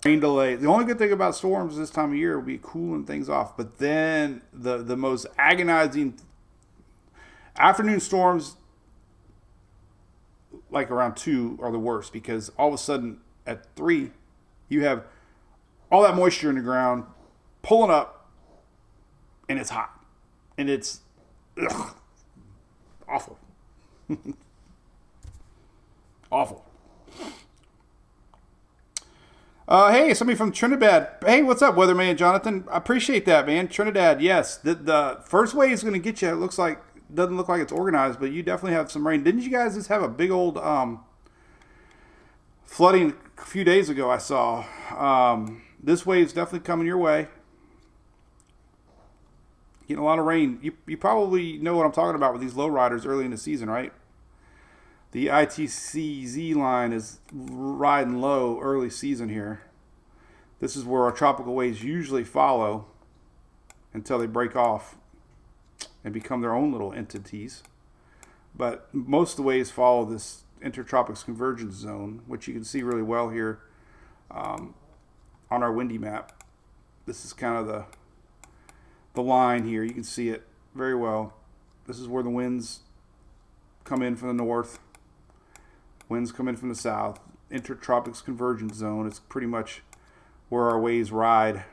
rain delay. The only good thing about storms this time of year will be cooling things off. But then the most agonizing afternoon storms, like around 2, are the worst, because all of a sudden at 3 you have all that moisture in the ground pulling up, and it's hot, and it's awful. Awful. Hey, somebody from Trinidad. Hey, what's up, Weatherman Jonathan? I appreciate that, man. Trinidad, yes. The first wave is going to get you. It doesn't look like it's organized, but you definitely have some rain. Didn't you guys just have a big old flooding a few days ago? I saw. This wave's definitely coming your way. Getting a lot of rain. You probably know what I'm talking about with these low riders early in the season, right? The ITCZ line is riding low early season here. This is where our tropical waves usually follow until they break off and become their own little entities. But most of the waves follow this intertropics convergence zone, which you can see really well here on our windy map. This is kind of the line here. You can see it very well. This is where the winds come in from the north. Winds come in from the south. Intertropics convergence zone is pretty much where our waves ride.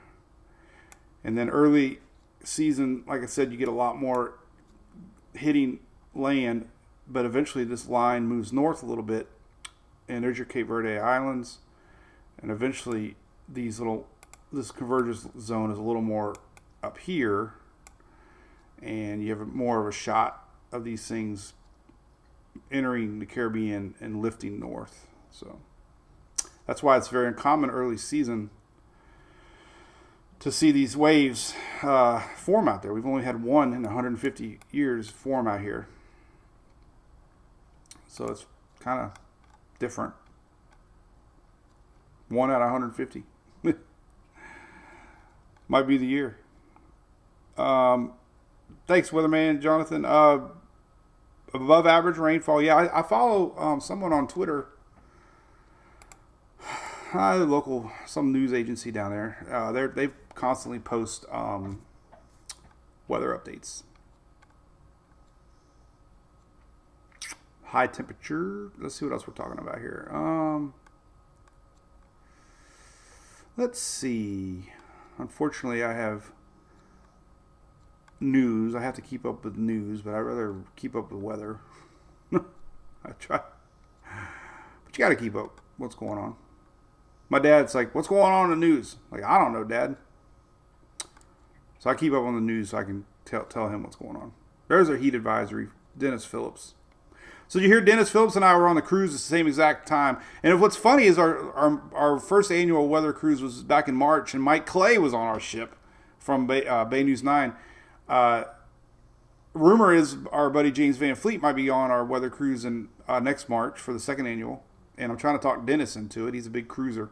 And then early season, like I said, you get a lot more hitting land, but eventually this line moves north a little bit, and there's your Cape Verde Islands, and eventually this convergence zone is a little more up here, and you have more of a shot of these things entering the Caribbean and lifting north. So that's why it's very uncommon early season to see these waves form out there. We've only had one in 150 years form out here. So it's kind of different. 1 out of 150. Might be the year. Thanks, Weatherman Jonathan. Above average rainfall. Yeah, I follow someone on Twitter. Some news agency down there. They constantly post weather updates. High temperature. Let's see what else we're talking about here. Let's see. Unfortunately, I have news. I have to keep up with news, but I'd rather keep up with weather. I try. But you got to keep up what's going on. My dad's like, what's going on in the news? Like, I don't know, Dad. So I keep up on the news so I can tell him what's going on. There's our heat advisory, Dennis Phillips. So you hear Dennis Phillips and I were on the cruise at the same exact time. And what's funny is our first annual weather cruise was back in March, and Mike Clay was on our ship from Bay News 9. rumor is our buddy James Van Fleet might be on our weather cruise in next March for the second annual. And I'm trying to talk Dennis into it. He's a big cruiser.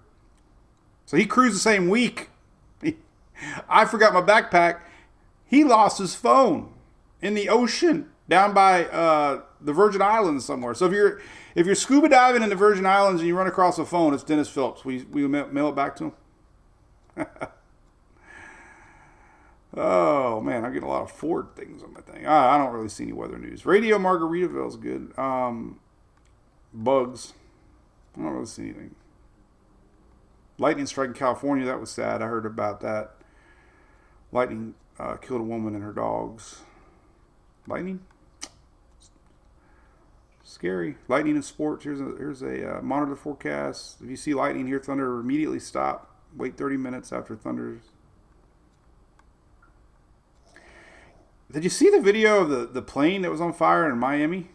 So he cruised the same week. I forgot my backpack. He lost his phone in the ocean down by the Virgin Islands somewhere. So if you're scuba diving in the Virgin Islands and you run across a phone, it's Dennis Phillips. We mail it back to him. Oh man, I'm getting a lot of Ford things on my thing. I don't really see any weather news. Radio Margaritaville is good. Bugs. I don't really see anything. Lightning strike in California. That was sad. I heard about that. Lightning killed a woman and her dogs. Lightning? Scary. Lightning in sports. Here's a monitor forecast. If you see lightning, hear thunder, immediately stop. Wait 30 minutes after thunders. Did you see the video of the plane that was on fire in Miami?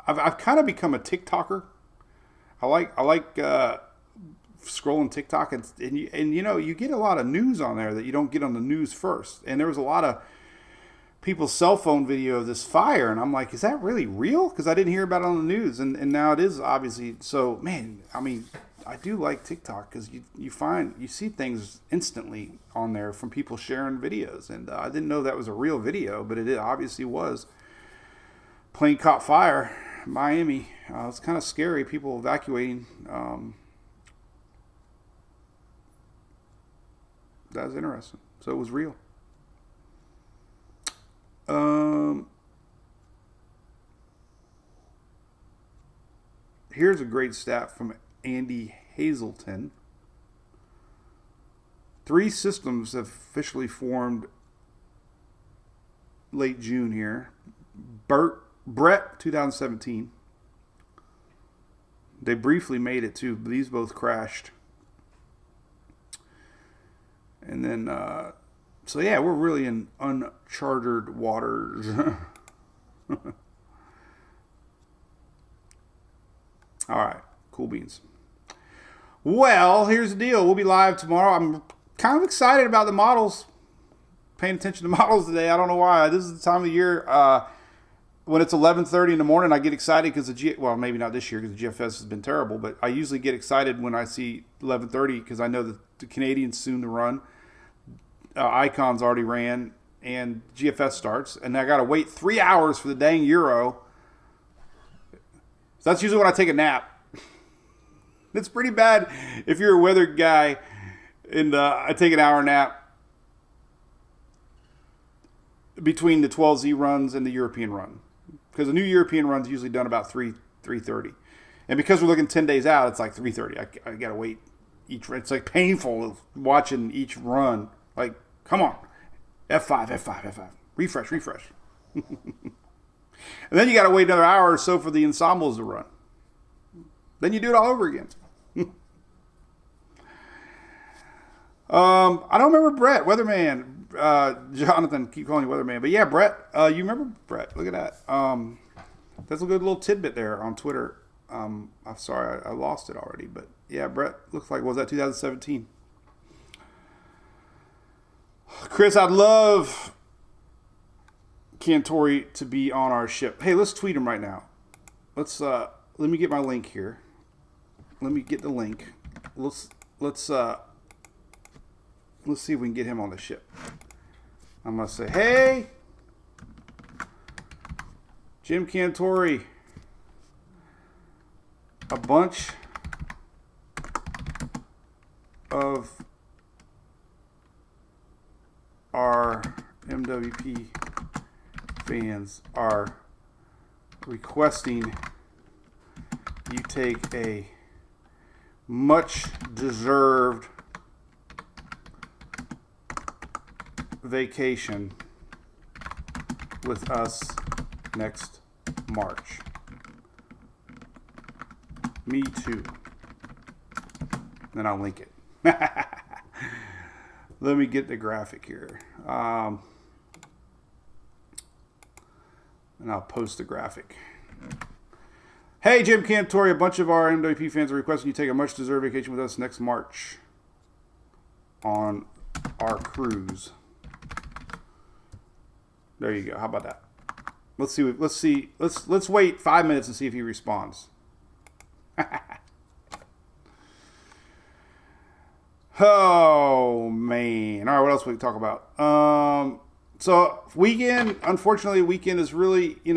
I've kind of become a TikToker. I like scrolling TikTok and you know you get a lot of news on there that you don't get on the news first. And there was a lot of people's cell phone video of this fire, and I'm like, is that really real? Because I didn't hear about it on the news, and now it is obviously. So man, I mean, I do like TikTok because you see things instantly on there from people sharing videos, and I didn't know that was a real video, but it obviously was. Plane caught fire. Miami. It's kind of scary. People evacuating. That was interesting. So it was real. Here's a great stat from Andy Hazelton. 3 systems have officially formed late June here. Brett, 2017. They briefly made it too, but these both crashed. And then, so yeah, we're really in uncharted waters. All right, cool beans. Well, here's the deal. We'll be live tomorrow. I'm kind of excited about the models. Paying attention to models today. I don't know why. This is the time of the year. When it's 11:30 in the morning, I get excited because well, maybe not this year because the GFS has been terrible, but I usually get excited when I see 11:30 because I know that the Canadians soon to run. Icon's already ran, and GFS starts, and I got to wait 3 hours for the dang Euro. So that's usually when I take a nap. It's pretty bad if you're a weather guy, and I take an hour nap between the 12Z runs and the European run. Because the new European run's usually done about 3:30. And because we're looking 10 days out, it's like 3:30. I got to wait each run. It's like painful watching each run. Like, come on. F5. Refresh. And then you got to wait another hour or so for the ensembles to run. Then you do it all over again. I don't remember Brett, Weatherman. Jonathan, keep calling you Weatherman. But yeah, Brett, you remember Brett. Look at that. That's a good little tidbit there on Twitter. I'm sorry, I lost it already. But yeah, Brett looks like, was that 2017? Chris, I'd love Cantori to be on our ship. Hey, let's tweet him right now. Let me get my link here. Let me get the link. Let's see if we can get him on the ship. I'm going to say, hey, Jim Cantori, a bunch of our MWP fans are requesting you take a much deserved vacation with us next March. Me too. Then I'll link it. Let me get the graphic here. And I'll post the graphic. Hey, Jim Cantori, a bunch of our MWP fans are requesting you take a much-deserved vacation with us next March. on our cruise. There you go. How about that? Let's see. Let's wait 5 minutes and see if he responds. Oh man! All right, what else we can talk about? So weekend. Unfortunately, weekend is really a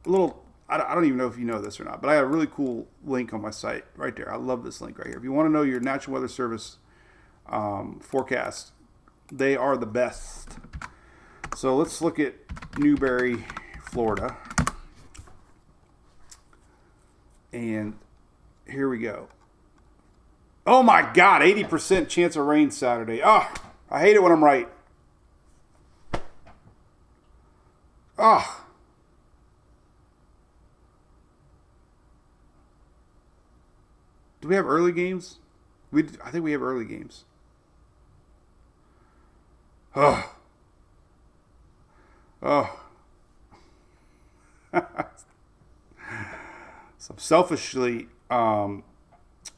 little. I don't even know if you know this or not, but I have a really cool link on my site right there. I love this link right here. If you want to know your National Weather Service forecast, they are the best. So let's look at Newberry, Florida. And here we go. Oh my God, 80% chance of rain Saturday. Oh, I hate it when I'm right. Oh. Do we have early games? I think we have early games. Oh. Oh. So selfishly,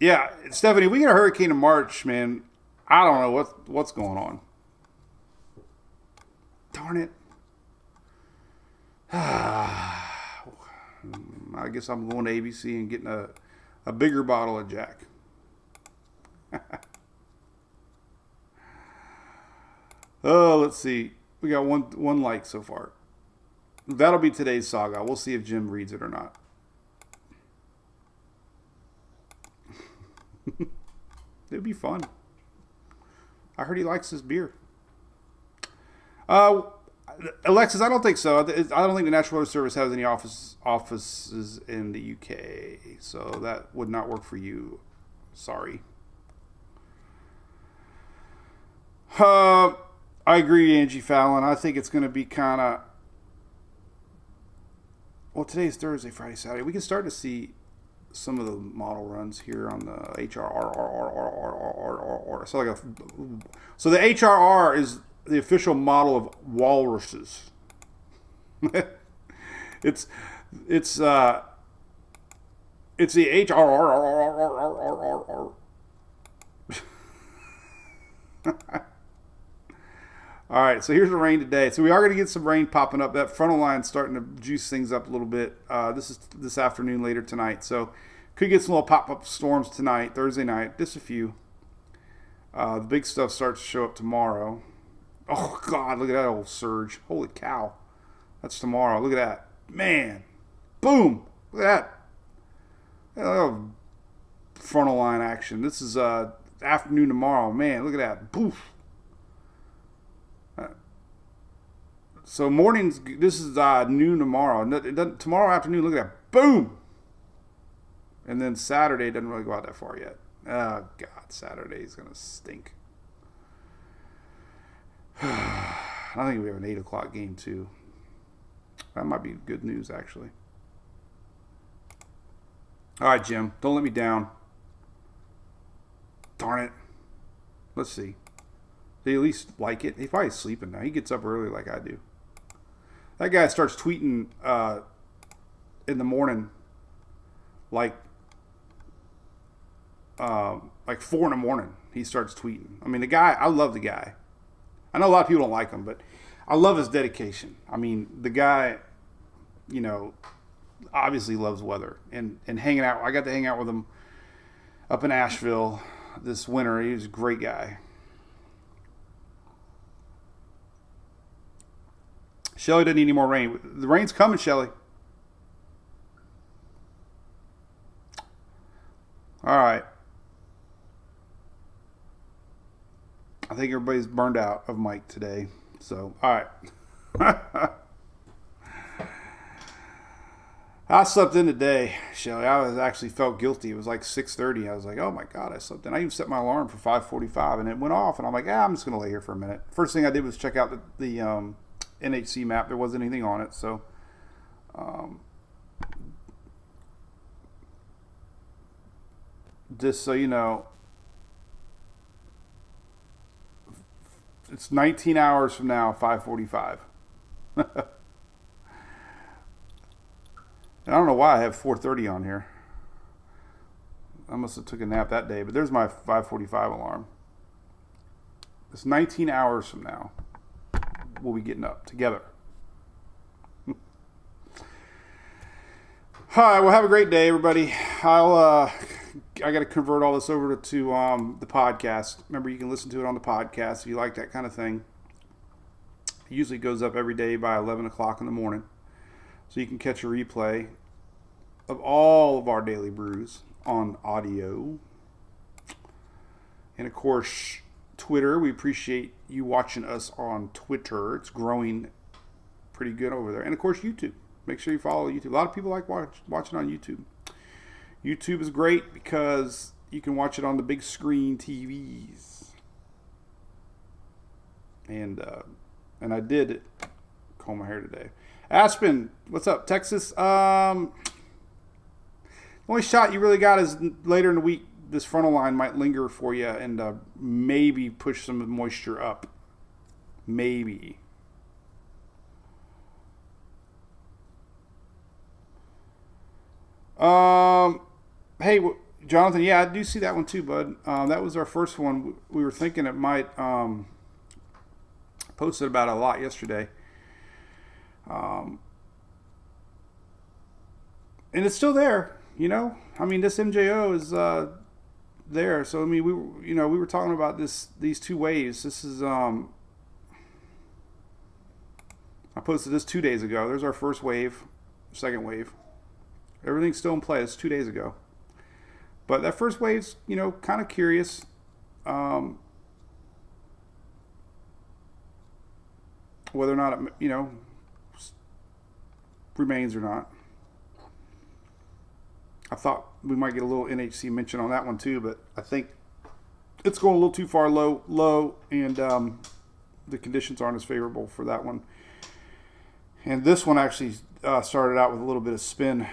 yeah, Stephanie, we get a hurricane in March, man. I don't know what's going on. Darn it. I guess I'm going to ABC and getting a bigger bottle of Jack. Oh, let's see. We got one like so far. That'll be today's saga. We'll see if Jim reads it or not. It'd be fun. I heard he likes his beer. Alexis, I don't think so. I don't think the National Weather Service has any offices in the UK, so that would not work for you. Sorry. I agree, Angie Fallon. I think it's going to be kind of. Well, today's Thursday, Friday, Saturday. We can start to see some of the model runs here on the HRR. So the HRR is the official model of walruses. it's the HRR. All right, so here's the rain today. So we are going to get some rain popping up. That frontal line's starting to juice things up a little bit. This is this afternoon, later tonight. So could get some little pop-up storms tonight, Thursday night, just a few. The big stuff starts to show up tomorrow. Oh, God, look at that old surge. Holy cow. That's tomorrow. Look at that. Man. Boom. Look at that. Frontal line action. This is afternoon tomorrow. Man, look at that. Poof. So mornings, this is noon tomorrow. Tomorrow afternoon, look at that. Boom. And then Saturday doesn't really go out that far yet. Oh, God. Saturday is going to stink. I think we have an 8 o'clock game, too. That might be good news, actually. All right, Jim. Don't let me down. Darn it. Let's see. They at least like it. He's probably sleeping now. He gets up early like I do. That guy starts tweeting in the morning like 4 in the morning. He starts tweeting. I mean, the guy, I love the guy. I know a lot of people don't like him, but I love his dedication. I mean, the guy, obviously loves weather and hanging out. I got to hang out with him up in Asheville this winter. He was a great guy. Shelly doesn't need any more rain. The rain's coming, Shelly. All right. I think everybody's burned out of Mike today. So, all right. I slept in today, Shelly. Actually felt guilty. It was like 6:30. I was like, oh my God, I slept in. I even set my alarm for 5:45 and it went off. And I'm like, I'm just going to lay here for a minute. First thing I did was check out the NHC map. There wasn't anything on it. So, just so you know, it's 19 hours from now, 5:45. And I don't know why I have 4:30 on here. I must have took a nap that day, but there's my 5:45 alarm. It's 19 hours from now. We'll be getting up together. All right, well, have a great day, everybody. I got to convert all this over to the podcast. Remember, you can listen to it on the podcast if you like that kind of thing. It usually goes up every day by 11 o'clock in the morning. So you can catch a replay of all of our daily brews on audio. And, of course, Twitter. We appreciate you watching us on Twitter. It's growing pretty good over there. And, of course, YouTube. Make sure you follow YouTube. A lot of people like watching on YouTube. YouTube is great because you can watch it on the big screen TVs. And I did comb my hair today. Aspen, what's up? Texas. The only shot you really got is later in the week. This frontal line might linger for you and maybe push some moisture up. Maybe. Hey, Jonathan, yeah, I do see that one too, bud. That was our first one. We were thinking it might, posted about it a lot yesterday. And it's still there, you know? I mean, this MJO is, there. So, I mean, we were talking about these two waves. This is, I posted this 2 days ago. There's our first wave, second wave. Everything's still in play. It's 2 days ago. But that first wave's, kind of curious. Whether or not it, remains or not. I thought we might get a little NHC mention on that one too, but I think it's going a little too far low, and the conditions aren't as favorable for that one. And this one actually started out with a little bit of spin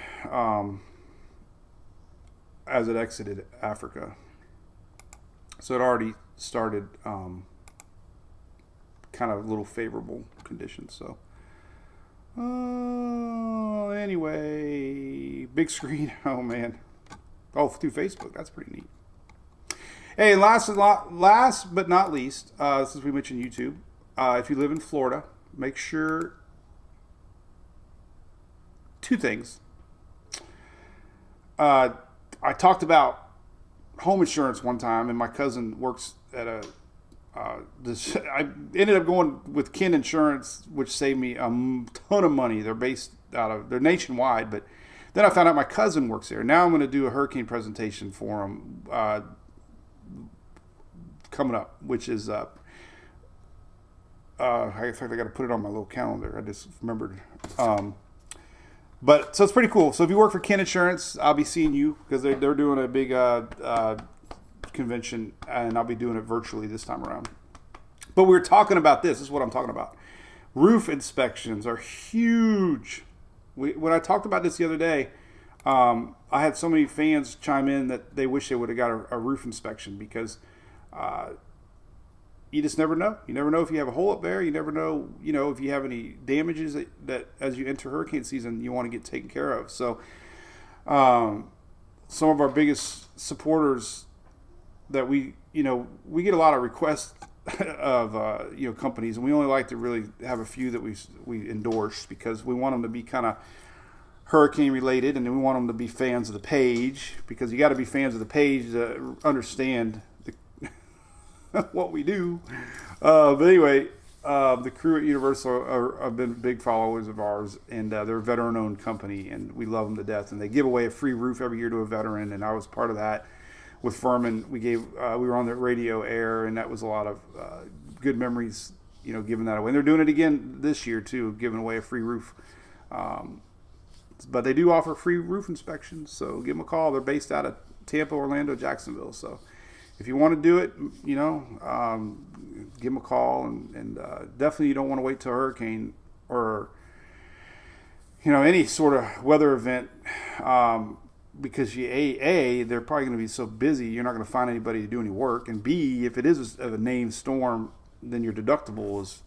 as it exited Africa. So it already started kind of a little favorable conditions. So anyway, big screen. Oh, man. Oh, through Facebook. That's pretty neat. Hey, last but not least, since we mentioned YouTube, if you live in Florida, make sure two things. I talked about home insurance one time, and my cousin works at I ended up going with Ken Insurance, which saved me a ton of money. They're nationwide, but then I found out my cousin works there. Now I'm going to do a hurricane presentation for him coming up, which is in fact, I got to put it on my little calendar. I just remembered. But so it's pretty cool. So if you work for Ken Insurance, I'll be seeing you because they're doing a big convention, and I'll be doing it virtually this time around. But we were talking about this. This is what I'm talking about. Roof inspections are huge. When I talked about this the other day, I had so many fans chime in that they wish they would have got a roof inspection because you just never know. You never know if you have a hole up there. You never know, if you have any damages that as you enter hurricane season, you want to get taken care of. So some of our biggest supporters that we get a lot of requests of, companies, and we only like to really have a few that we endorse because we want them to be kind of hurricane related, and then we want them to be fans of the page because you got to be fans of the page to understand what we do. But anyway, the crew at Universal have been big followers of ours, and they're a veteran-owned company, and we love them to death. And they give away a free roof every year to a veteran, and I was part of that. With Furman, we were on the radio air, and that was a lot of good memories, giving that away. And they're doing it again this year too, giving away a free roof. But they do offer free roof inspections, so give them a call. They're based out of Tampa, Orlando, Jacksonville. So if you want to do it, give them a call, and definitely you don't want to wait till a hurricane or any sort of weather event. Because they're probably going to be so busy, you're not going to find anybody to do any work. And B, if it is a named storm, then your deductible is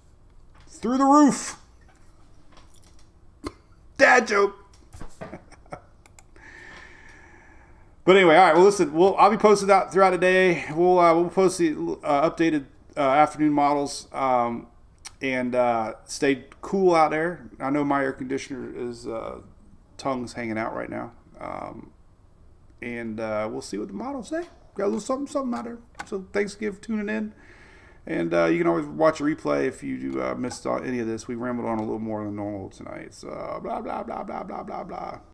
through the roof. Dad joke. But anyway, all right. Well, listen, I'll be posting out throughout the day. We'll post the updated afternoon models, and stay cool out there. I know my air conditioner is tongue's hanging out right now, and we'll see what the models say. Got a little something out there. So thanks for tuning in. And you can always watch a replay if you missed any of this. We rambled on a little more than normal tonight. So blah, blah, blah, blah, blah, blah, blah.